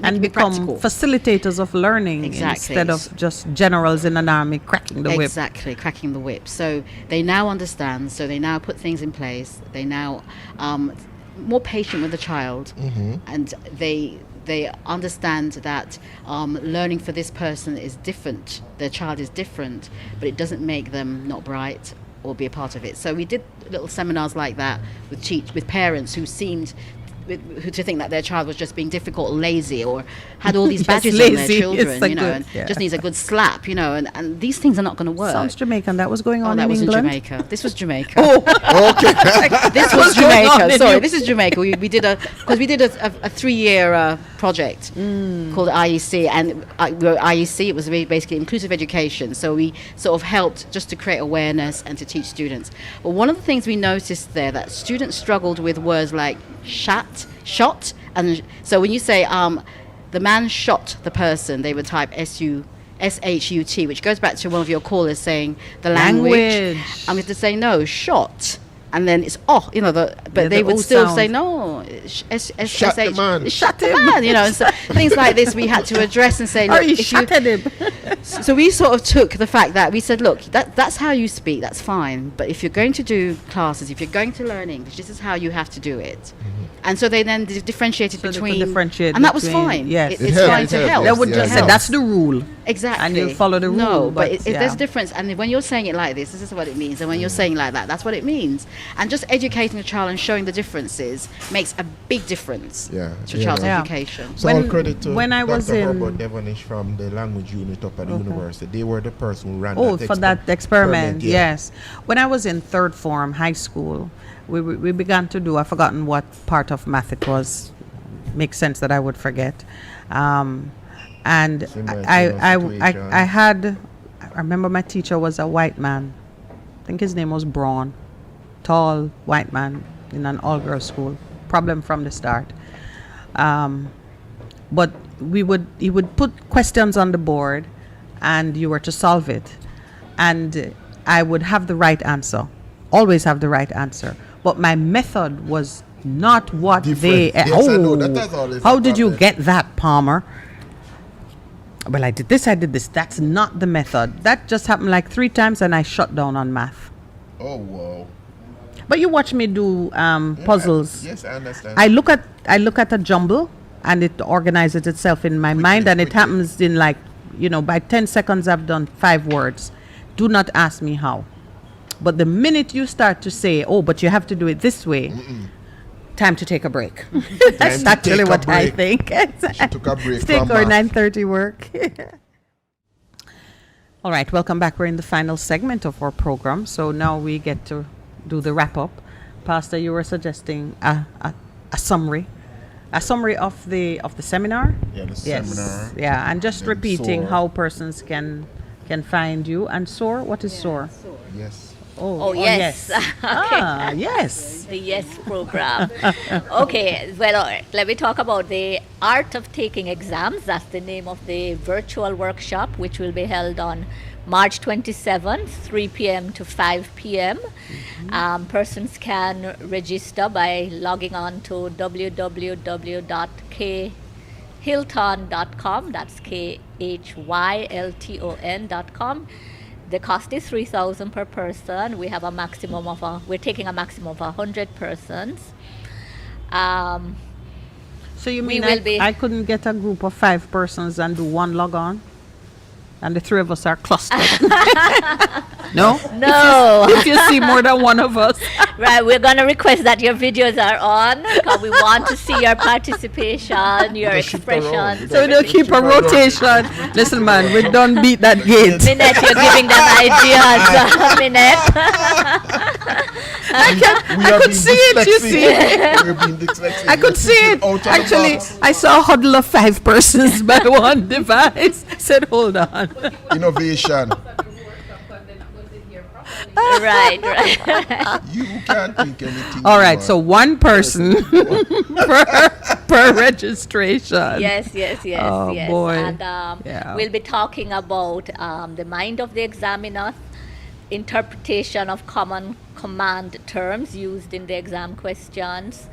and become facilitators of learning instead of just generals in an army cracking the whip. Exactly, cracking the whip. So they now understand, so they now put things in place. They now more patient with the child, and they understand that learning for this person is different. Their child is different, but it doesn't make them not bright or be a part of it. So we did little seminars like that with parents who seemed to think that their child was just being difficult or lazy or had all these Yes, badges on their lazy is children, a you know, good- and yeah. just needs a good slap, you know, and these things are not going to work. Sounds Jamaican. That was going Oh, on that in was England. in Jamaica. This was Jamaica. Oh, This was What's going on Jamaica. in Sorry, you? this is Jamaica. We did a 3-year project called IEC, and IEC, it was basically inclusive education. So we sort of helped just to create awareness and to teach students. But one of the things we noticed there that students struggled with words like shot, and so when you say the man shot the person, they would type SHUT, which goes back to one of your callers saying the language. I'm going to say no, shot. And then it's but they would still say no. Shut the man. Shut the man. You know, and so things like this we had to address and say, or look, he if you, shot at him. so we sort of took the fact that we said, look, that's how you speak, that's fine. But if you're going to do classes, if you're going to learn English, this is how you have to do it. And so they then differentiated So they could between, differentiate and that was between- fine. yes. It's helped, fine it to helped, help. yes, They would yeah, just it say helps. that's the rule. Exactly. And you'll follow the rule, No, but but yeah. there's a difference. And when you're saying it like this is what it means. And when you're saying like that, that's what it means. And just educating the child and showing the differences makes a big difference Yeah, to a yeah. child's Yeah. education. So When- all credit to when I Dr. was in- Herbert Devonish from the language unit up at the university. They were the person who ran Oh, that for that experiment, yeah. yes. When I was in third form high school, we began to do, I've forgotten what part of math it was. Makes sense that I would forget. And Similar I situation. I remember my teacher was a white man. I think his name was Braun. Tall white man in an all-girls school. Problem from the start. But he would put questions on the board and you were to solve it. And I would have the right answer. Always have the right answer. But my method was not what they... Different. Yes, I know. That has always how a did you problem. get that, Palmer? Well, I did this, I did this. That's not the method. That just happened like 3 times and I shut down on math. Oh, wow. But you watch me do puzzles. Yes, I understand. I look at a jumble and it organizes itself in my mind, and it quickly. happens in like, by 10 seconds I've done 5 words. Do not ask me how. But the minute you start to say, oh, but you have to do it this way, time to take a break. That's to actually take a what I break. think. She took a break Steak from or math. 9:30 work. All right, welcome back. We're in the final segment of our program. So now we get to do the wrap up. Pastor, you were suggesting a summary. A summary of the seminar? Yeah, the Yes. seminar. Yeah, and just Then repeating SOAR. how persons can find you. And SOAR, what is SOAR? Yes. Oh, yes. Ah, yes. The YES program. Okay, well, all right. Let me talk about the Art of Taking Exams. That's the name of the virtual workshop, which will be held on March 27th, 3 p.m. to 5 p.m. Persons can register by logging on to www.khylton.com. That's KHYLTON.com. The cost is $3,000 per person. We have a maximum of we're taking a maximum of 100 persons. So you We mean will be- I couldn't get a group of 5 persons and do one log on? And the 3 of us are clustered. No? No. If you see more than one of us. Right, we're going to request that your videos are on because we want to see your participation, your Just shift around. expressions. So we'll keep a rotation. Listen, man, we don't beat that gate. Minette, you're giving them ideas. Minette. We I are could being see it, you see. We're being dyslexic. I could see it. Out of the Actually, box. I saw a huddle of 5 persons by one device. Said, hold on. Innovation. Right. You can't think anything. All right, more. so one person per registration. Yes. Oh, yes. boy. And Yeah. we'll be talking about the mind of the examiner, interpretation of common command terms used in the exam questions,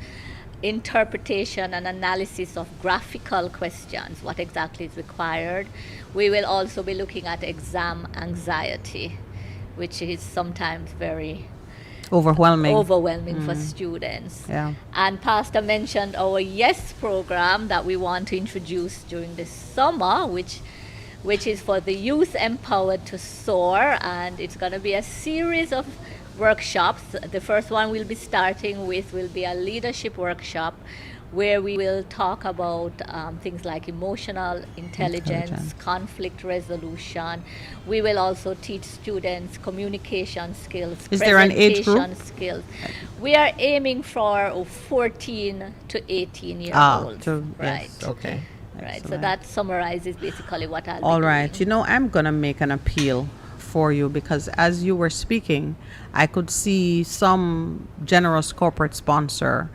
interpretation and analysis of graphical questions, what exactly is required. We will also be looking at exam anxiety, which is sometimes very Overwhelming. for students. Yeah. And Pastor mentioned our YES program that we want to introduce during the summer, which is for the youth empowered to soar, and it's going to be a series of workshops. The first one we'll be starting with will be a leadership workshop where we will talk about things like emotional intelligence, conflict resolution. We will also teach students communication skills, Is there an age group? presentation skills. We are aiming for 14 to 18 year olds. Right. Yes, okay. Right. So Excellent. that summarizes basically what I'll All be right. doing. You know, I'm going to make an appeal for you because as you were speaking, I could see some generous corporate sponsor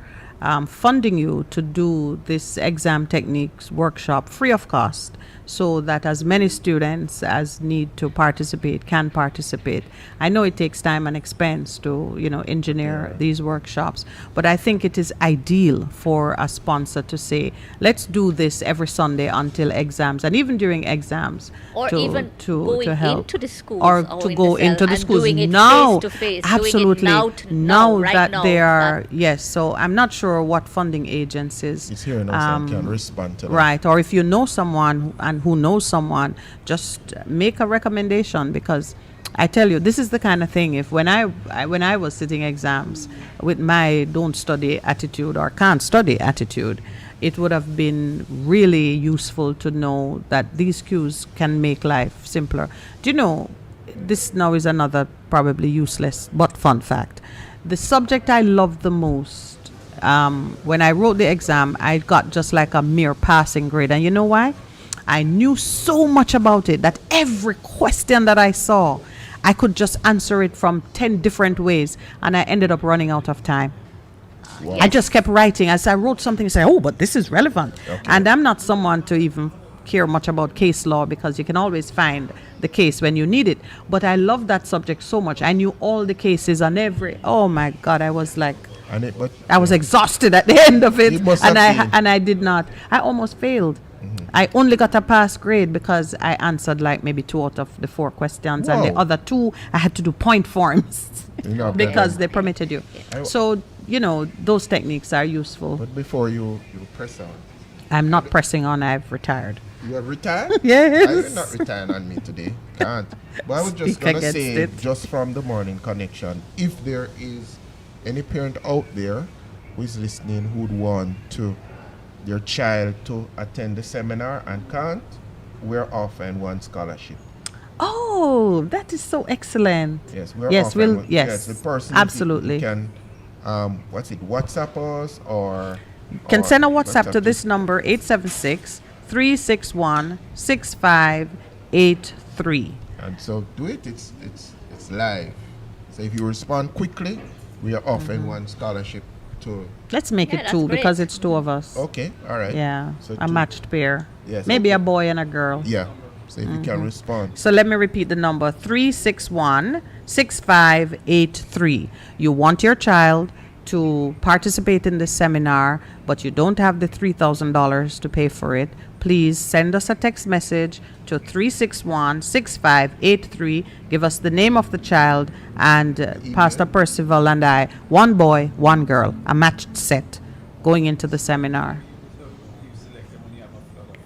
funding you to do this exam techniques workshop free of cost so that as many students as need to participate can participate. I know it takes time and expense to, engineer these workshops, but I think it is ideal for a sponsor to say, let's do this every Sunday until exams and even during exams Or to, even going help. into the schools or or to in go the cell into the and schools doing it now. face-to-face, doing it Absolutely. now to now, right that now, they are, that- yes. So I'm not sure what funding agencies It's here now, so can respond to that. right, or if you know someone who knows someone, just make a recommendation because I tell you, this is the kind of thing. If when I was sitting exams with my don't study attitude or can't study attitude, it would have been really useful to know that these cues can make life simpler. Do you know? This now is another probably useless but fun fact. The subject I loved the most when I wrote the exam, I got just like a mere passing grade. And you know why? I knew so much about it that every question that I saw, I could just answer it from 10 different ways. And I ended up running out of time. Wow. I just kept writing. As I wrote something, I said, oh, but this is relevant. Okay. And I'm not someone to even care much about case law because you can always find the case when you need it. But I love that subject so much. I knew all the cases on oh my God, I was like, I was exhausted at the end of it. You must And have been. and I did not. I almost failed. I only got a pass grade because I answered like maybe 2 out of the 4 questions, and the Wow. other 2 I had to do point forms because they permitted you. I- So those techniques are useful. But before you press on, I'm not pressing on. I've retired. you have retired? Yes. I will not retire on me today. Can't. But I was just Speak going to against say, it. just from the morning connection, if there is any parent out there who is listening who would want their child to attend the seminar and can't, we're offering one scholarship. Oh, that is so excellent. Yes, we're Yes, offering we'll. Yes, the person absolutely. can WhatsApp us or Can send a WhatsApp to WhatsApp this number 876-361-6583. And so do it. It's live. So if you respond quickly, we are offering one scholarship to. Let's make Yeah, it that's 2 great. because it's 2 of us. Okay, all right. Yeah, So a 2. matched pair. Yes, Maybe okay. a boy and a girl. Yeah. So if you can respond. So let me repeat the number 361-6583. You want your child to participate in the seminar, but you don't have the $3,000 to pay for it. Please send us a text message to 361-6583. Give us the name of the child and Pastor Percival and I, 1 boy, 1 girl, a matched set going into the seminar.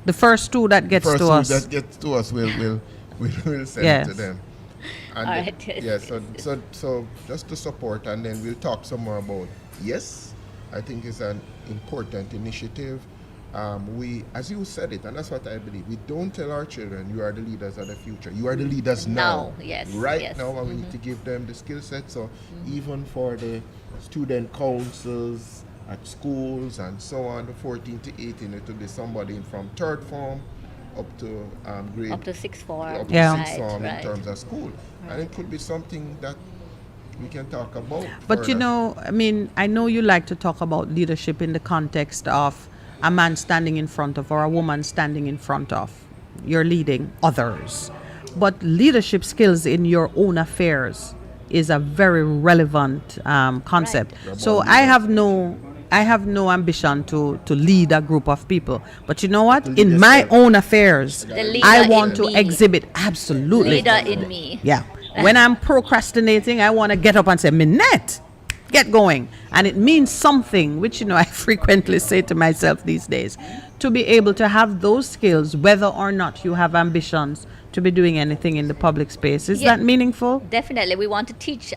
The first 2 that gets First to one us. that gets to us, we'll send Yes. it to them. And All then- right. yeah. So just to support, and then we'll talk some more about. Yes, I think it's an important initiative. We, as you said it, and that's what I believe. We don't tell our children, "You are the leaders of the future." You are the leaders now. Yes, Right yes. now, and we need to give them the skill set. So even for the student councils at schools and so on, the 14 to 18, it will be somebody from 3rd form up to grade Up to 6th form. up to Yeah. 6th form in Right. terms of school, and it could be something that we can talk about. But you further. know, I mean, I know you like to talk about leadership in the context of a man standing in front of or a woman standing in front of. You're leading others. But leadership skills in your own affairs is a very relevant concept. Right. So I have no ambition to lead a group of people. But you know what? lead In my yourself. own affairs, The leader I in want to me. exhibit absolutely. Leader in me. Yeah. When I'm procrastinating, I want to get up and say, Minette, get going. And it means something, which, I frequently say to myself these days, to be able to have those skills, whether or not you have ambitions to be doing anything in the public space. Is Yeah. that meaningful? Definitely. We want to teach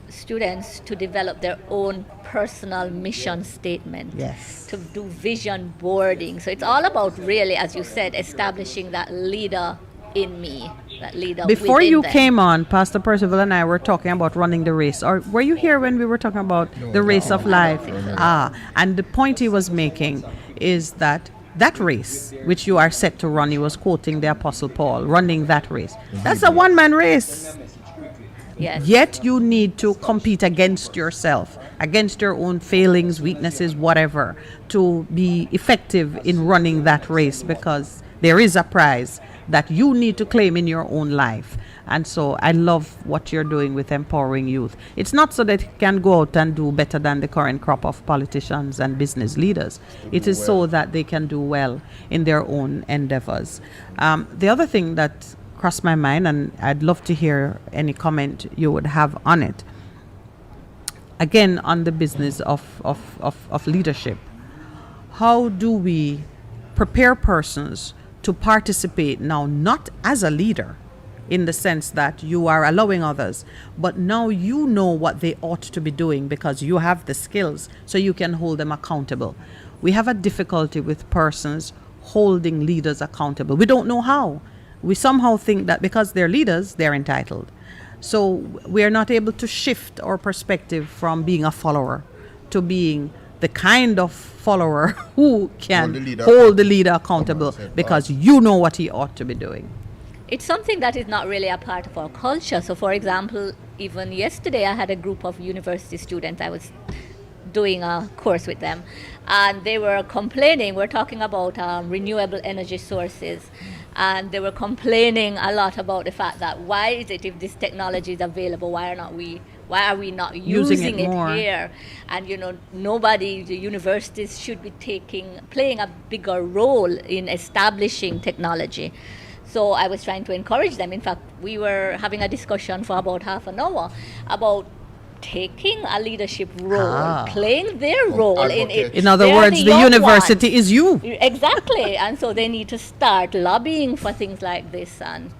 students to develop their own personal mission statement, Yes. to do vision boarding. So it's all about really, as you said, establishing that leader in me, that leader Before within you them. came on, Pastor Percival and I were talking about running the race. Or were you here when we were talking about the race of life? And the point he was making is that race, which you are set to run, he was quoting the Apostle Paul, running that race. That's a one-man race. Yes. Yet you need to compete against yourself, against your own failings, weaknesses, whatever, to be effective in running that race, because there is a prize that you need to claim in your own life. And so I love what you're doing with empowering youth. It's not so that you can go out and do better than the current crop of politicians and business leaders. It is so that they can do well in their own endeavors. The other thing that crossed my mind, and I'd love to hear any comment you would have on it, again, on the business of leadership. How do we prepare persons to participate now, not as a leader, in the sense that you are allowing others, but now you know what they ought to be doing because you have the skills, so you can hold them accountable. We have a difficulty with persons holding leaders accountable. We don't know how. We somehow think that because they're leaders, they're entitled. So we are not able to shift our perspective from being a follower to being the kind of follower who can hold the leader accountable because you know what he ought to be doing. It's something that is not really a part of our culture. So, for example, even yesterday I had a group of university students. I was doing a course with them, and they were complaining. We're talking about renewable energy sources, and they were complaining a lot about the fact that why is it, if this technology is available, why are we not using it more here? And the universities should be playing a bigger role in establishing technology. So I was trying to encourage them. In fact, we were having a discussion for about half an hour about taking a leadership role, playing their role in it. In other words, the university is you. Exactly. And so they need to start lobbying for things like this. And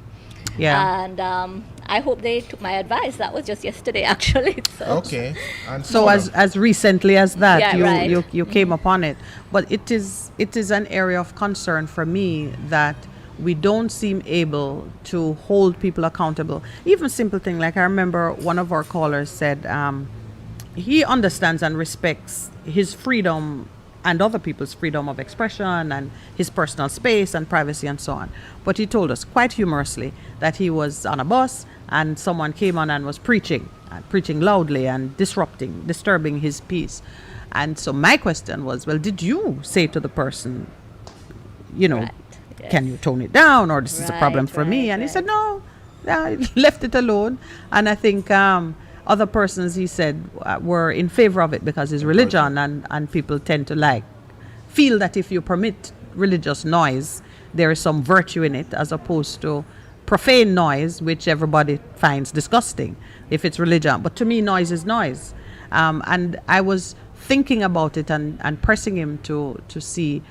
I hope they took my advice. That was just yesterday, actually. So. Okay. And so as recently as that, right. you came upon it. But it is an area of concern for me that we don't seem able to hold people accountable. Even simple thing, like I remember one of our callers said he understands and respects his freedom and other people's freedom of expression and his personal space and privacy and so on. But he told us quite humorously that he was on a bus and someone came on and was preaching loudly and disturbing his peace. And so my question was, well, did you say to the person, Right. Yes. Can you tone it down, or this is a problem for me? And he said, no, I left it alone. And I think other persons, he said, were in favor of it because it's religion, and people tend to feel that if you permit religious noise, there is some virtue in it, as opposed to profane noise, which everybody finds disgusting if it's religion. But to me, noise is noise. And I was thinking about it and pressing him to see,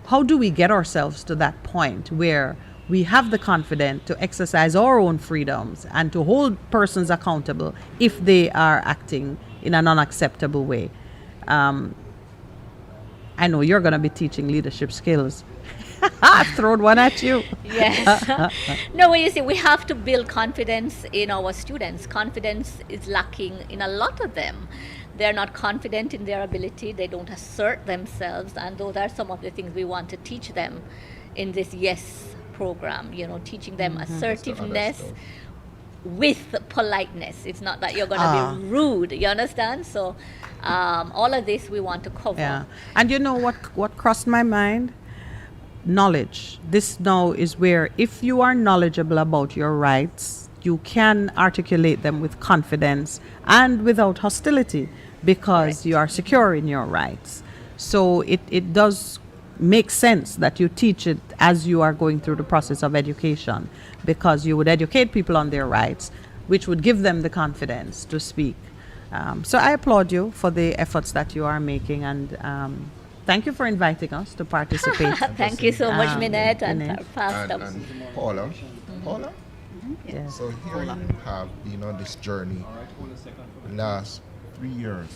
how do we get ourselves to that point where we have the confidence to exercise our own freedoms and to hold persons accountable if they are acting in an unacceptable way? I know you're going to be teaching leadership skills. I've thrown one at you. Yes. No, you see, we have to build confidence in our students. Confidence is lacking in a lot of them. They're not confident in their ability. They don't assert themselves. And those are some of the things we want to teach them in this YES program, teaching them assertiveness with politeness. It's not that you're going to be rude. You understand? So all of this we want to cover. Yeah. And you know what crossed my mind? Knowledge. This now is where if you are knowledgeable about your rights, you can articulate them with confidence and without hostility because you are secure in your rights. So it does make sense that you teach it as you are going through the process of education, because you would educate people on their rights, which would give them the confidence to speak. So I applaud you for the efforts that you are making, and thank you for inviting us to participate. Thank you so much, Minette and Pastor. And Paula. Paula? Yes. So here you have been on this journey last 3 years.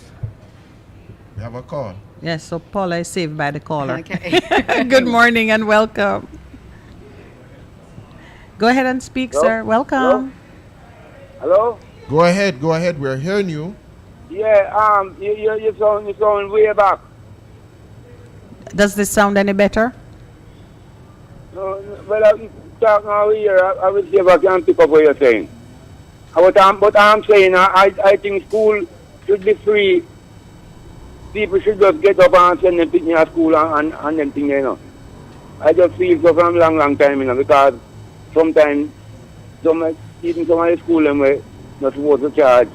We have a call. Yes, so Paula is saved by the caller. Okay. Good morning and welcome. Go ahead and speak, Hello? sir. Welcome. Hello? Go ahead. We're hearing you. Yeah, you sound way back. Does this sound any better? Well, I'm talking now here. I will see if I can pick up what you're saying. But I'm saying, I think school should be free. People should just get up and send them to school and them things, you know. I just feel so from long time, you know, because sometimes even some of the school them were not supposed to charge.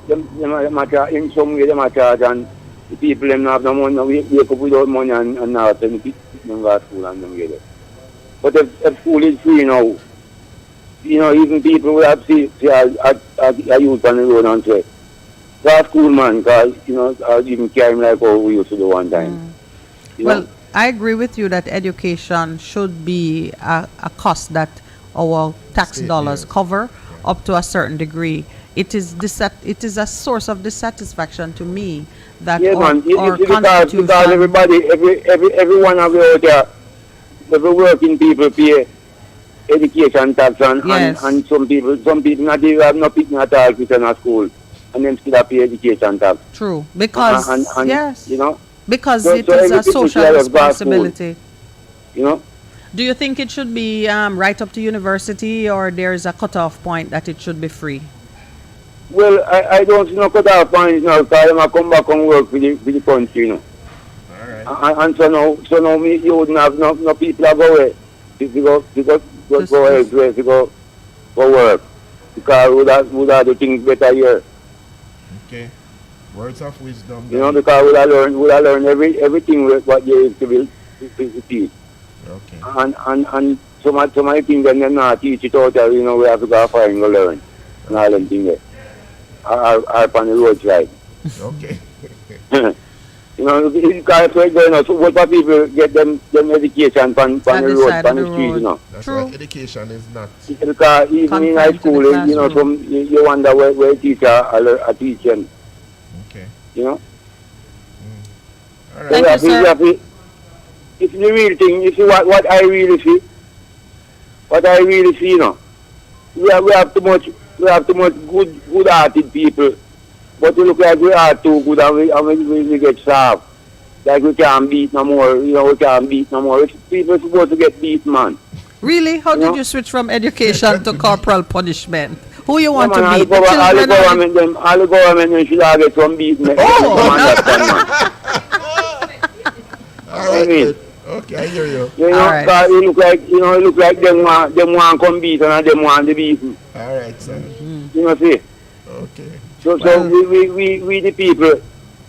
In some way they might charge, and the people them have no money, wake up without money and now send them go to school and them get it. But if school is free now, you know, even people will have see a youth on the road and say, that's cool, man, because, you know, I even carry like how we used to do one time. Well, I agree with you that education should be a cost that our tax dollars cover up to a certain degree. It is a source of dissatisfaction to me that our constitution... because everybody, everyone of you out there, every working people pay education tax and some people not even have no picking at all in school. And then still pay education tax. True, because yes, you know, because it is a social responsibility. You know. Do you think it should be right up to university, or there is a cutoff point that it should be free? Well, I don't see no cutoff point now, because I come back and work for the country, you know. All right. And so now me, you wouldn't have no people to go away to go elsewhere to go for work, because would have the things better here. Okay. Words of wisdom. You know, because we have learned everything what there is to teach. Okay. And some of the things that they're not teach it out there, you know, we have to go find and go learn. And all them things there. Are on the roadside. Okay. You know, because what people get them education on the road, on the street, you know. That's True. why education is not... Because even in high school, you know, you wonder where teacher are teaching. Okay. You know? All Thank right. you, sir. It's the real thing. You see what I really see? What I really see, you know? We have too much good-hearted people. But we look like we are too good and we get starved. Like we can't beat no more, you know, we can't beat no more. People are supposed to get beat, man. Really? How did you switch from education to corporal punishment? Who you want to beat? The All the children? government should have get some beat. All right. Okay, I hear you. You know, Alright. because it look like them want come beat and them want to beat. All right, sir. You know, see? Okay. So we the people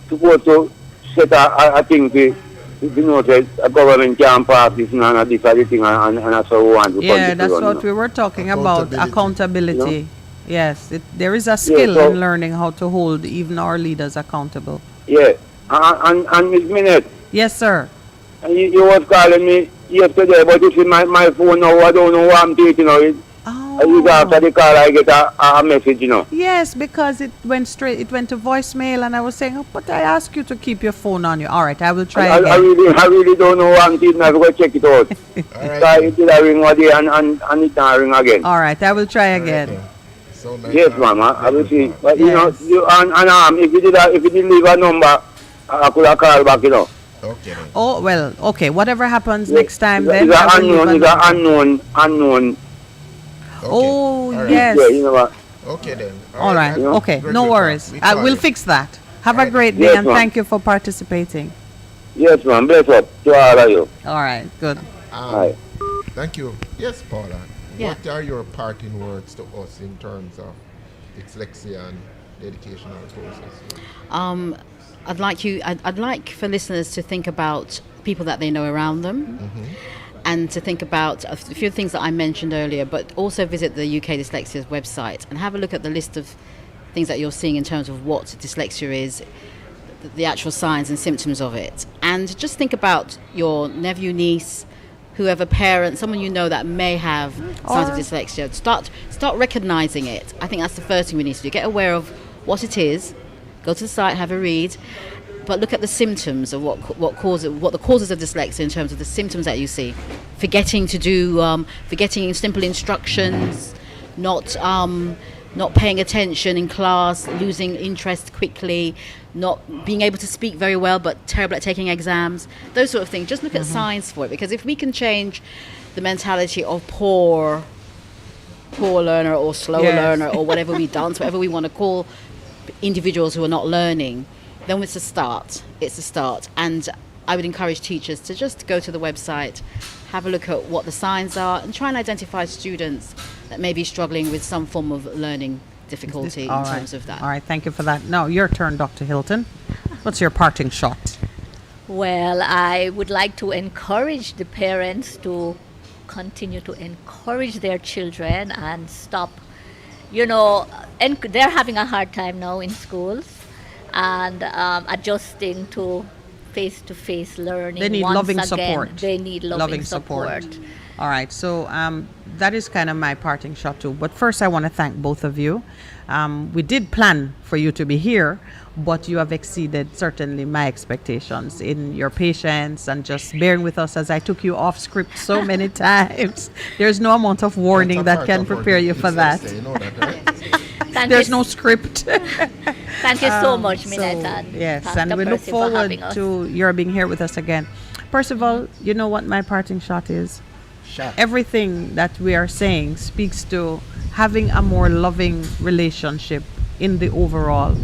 supposed to set a thing to know that a government can pass this and this other thing and so on. Yeah, that's what we were talking about, accountability. You know? Yes, there is a skill so in learning how to hold even our leaders accountable. Yeah, and Miss Minute, Yes, sir. you was calling me yesterday, but you see my phone now, I don't know what I'm taking now. After the call, I get a message, you know. Yes, because it went to voicemail, and I was saying, but I asked you to keep your phone on you. All right, I will try again. I really don't know what I'm taking. I go check it out. All right. It did a ring one day and it not ring again. All right, I will try again. Right, so nice. Yes, ma'am. I will see. But Yes. you know, if you did leave a number, I could have called back, you know. Okay. Then. Oh, well, okay. Whatever happens next time, It's then I will leave a an unknown. Okay. Oh, All right. yes. Yeah, you know what? Okay then. All right. know, Okay. Good, No good, worries. we I call will you. fix that. Have a Alright. great day, Yes, and ma'am. thank you for participating. Yes, ma'am. Bless up to all of you. All right. Good. Right. Thank you. Yes, Paula. Yeah. What are your parting words to us in terms of dyslexia and the educational process? I'd like for listeners to think about people that they know around them, and to think about a few things that I mentioned earlier, but also visit the UK Dyslexia's website and have a look at the list of things that you're seeing in terms of what dyslexia is, the actual signs and symptoms of it, and just think about your nephew, niece, whoever parent, someone you know that may have signs of dyslexia. Start recognizing it. I think that's the first thing we need to do. Get aware of what it is. Go to the site, have a read, but look at the symptoms of what the causes of dyslexia in terms of the symptoms that you see. Forgetting simple instructions, not paying attention in class, losing interest quickly, not being able to speak very well but terrible at taking exams, those sort of things. Just look at signs for it, because if we can change the mentality of poor learner or slow learner or whatever whatever we want to call individuals who are not learning, then it's a start. And I would encourage teachers to just go to the website, have a look at what the signs are, and try and identify students that may be struggling with some form of learning difficulty in terms of that. All right, thank you for that. Now, your turn, Dr. Hylton. What's your parting shot? Well, I would like to encourage the parents to continue to encourage their children and stop, and they're having a hard time now in schools and adjusting to face-to-face learning. They need loving support. They need loving support. All right, so that is kind of my parting shot too. But first, I want to thank both of you. We did plan for you to be here, but you have exceeded certainly my expectations in your patience and just bearing with us as I took you off script so many times. There's no amount of warning that can prepare you for that. There's no script. Thank you so much, Minette. Yes, and we look forward to your being here with us again. Percival, you know what my parting shot is? Everything that we are saying speaks to having a more loving relationship in the overall.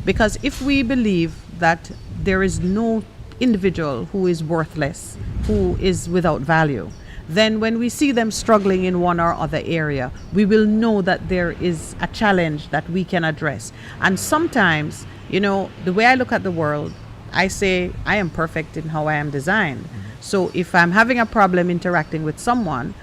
Because if we believe that there is no individual who is worthless, who is without value, then when we see them struggling in one or other area, we will know that there is a challenge that we can address. And sometimes, the way I look at the world, I say I am perfect in how I am designed. So if I'm having a problem interacting with someone,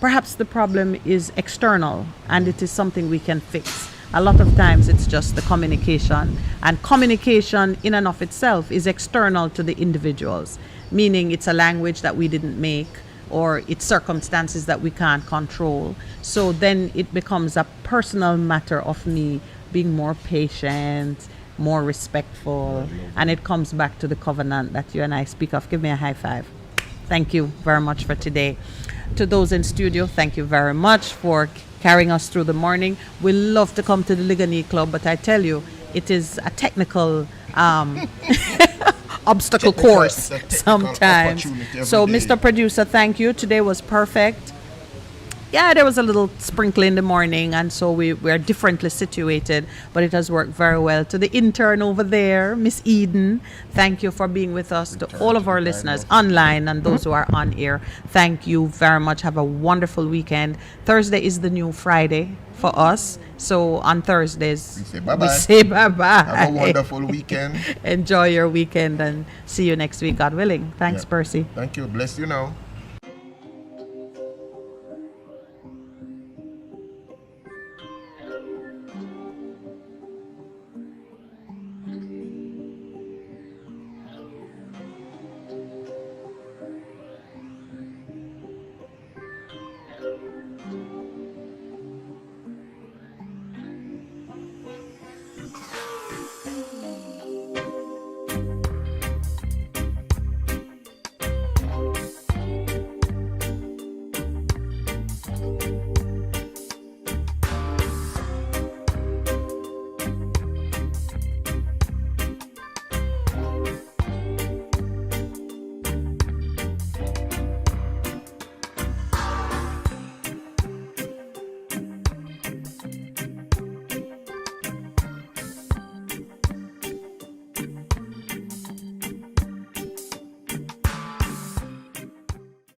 perhaps the problem is external and it is something we can fix. A lot of times it's just the communication, and communication in and of itself is external to the individuals, meaning it's a language that we didn't make or it's circumstances that we can't control. So then it becomes a personal matter of me being more patient, more respectful, and it comes back to the covenant that you and I speak of. Give me a high five. Thank you very much for today. To those in studio, thank you very much for carrying us through the morning. We love to come to the Ligani Club, but I tell you, it is a technical obstacle course sometimes. So, Mr. Producer, thank you. Today was perfect. Yeah, there was a little sprinkle in the morning, and so we're differently situated, but it has worked very well. To the intern over there, Miss Eden, thank you for being with us. To all of our listeners online and those who are on air, thank you very much. Have a wonderful weekend. Thursday is the new Friday for us. So on Thursdays, we say bye-bye. Have a wonderful weekend. Enjoy your weekend and see you next week, God willing. Thanks, Percy. Thank you. Bless you now.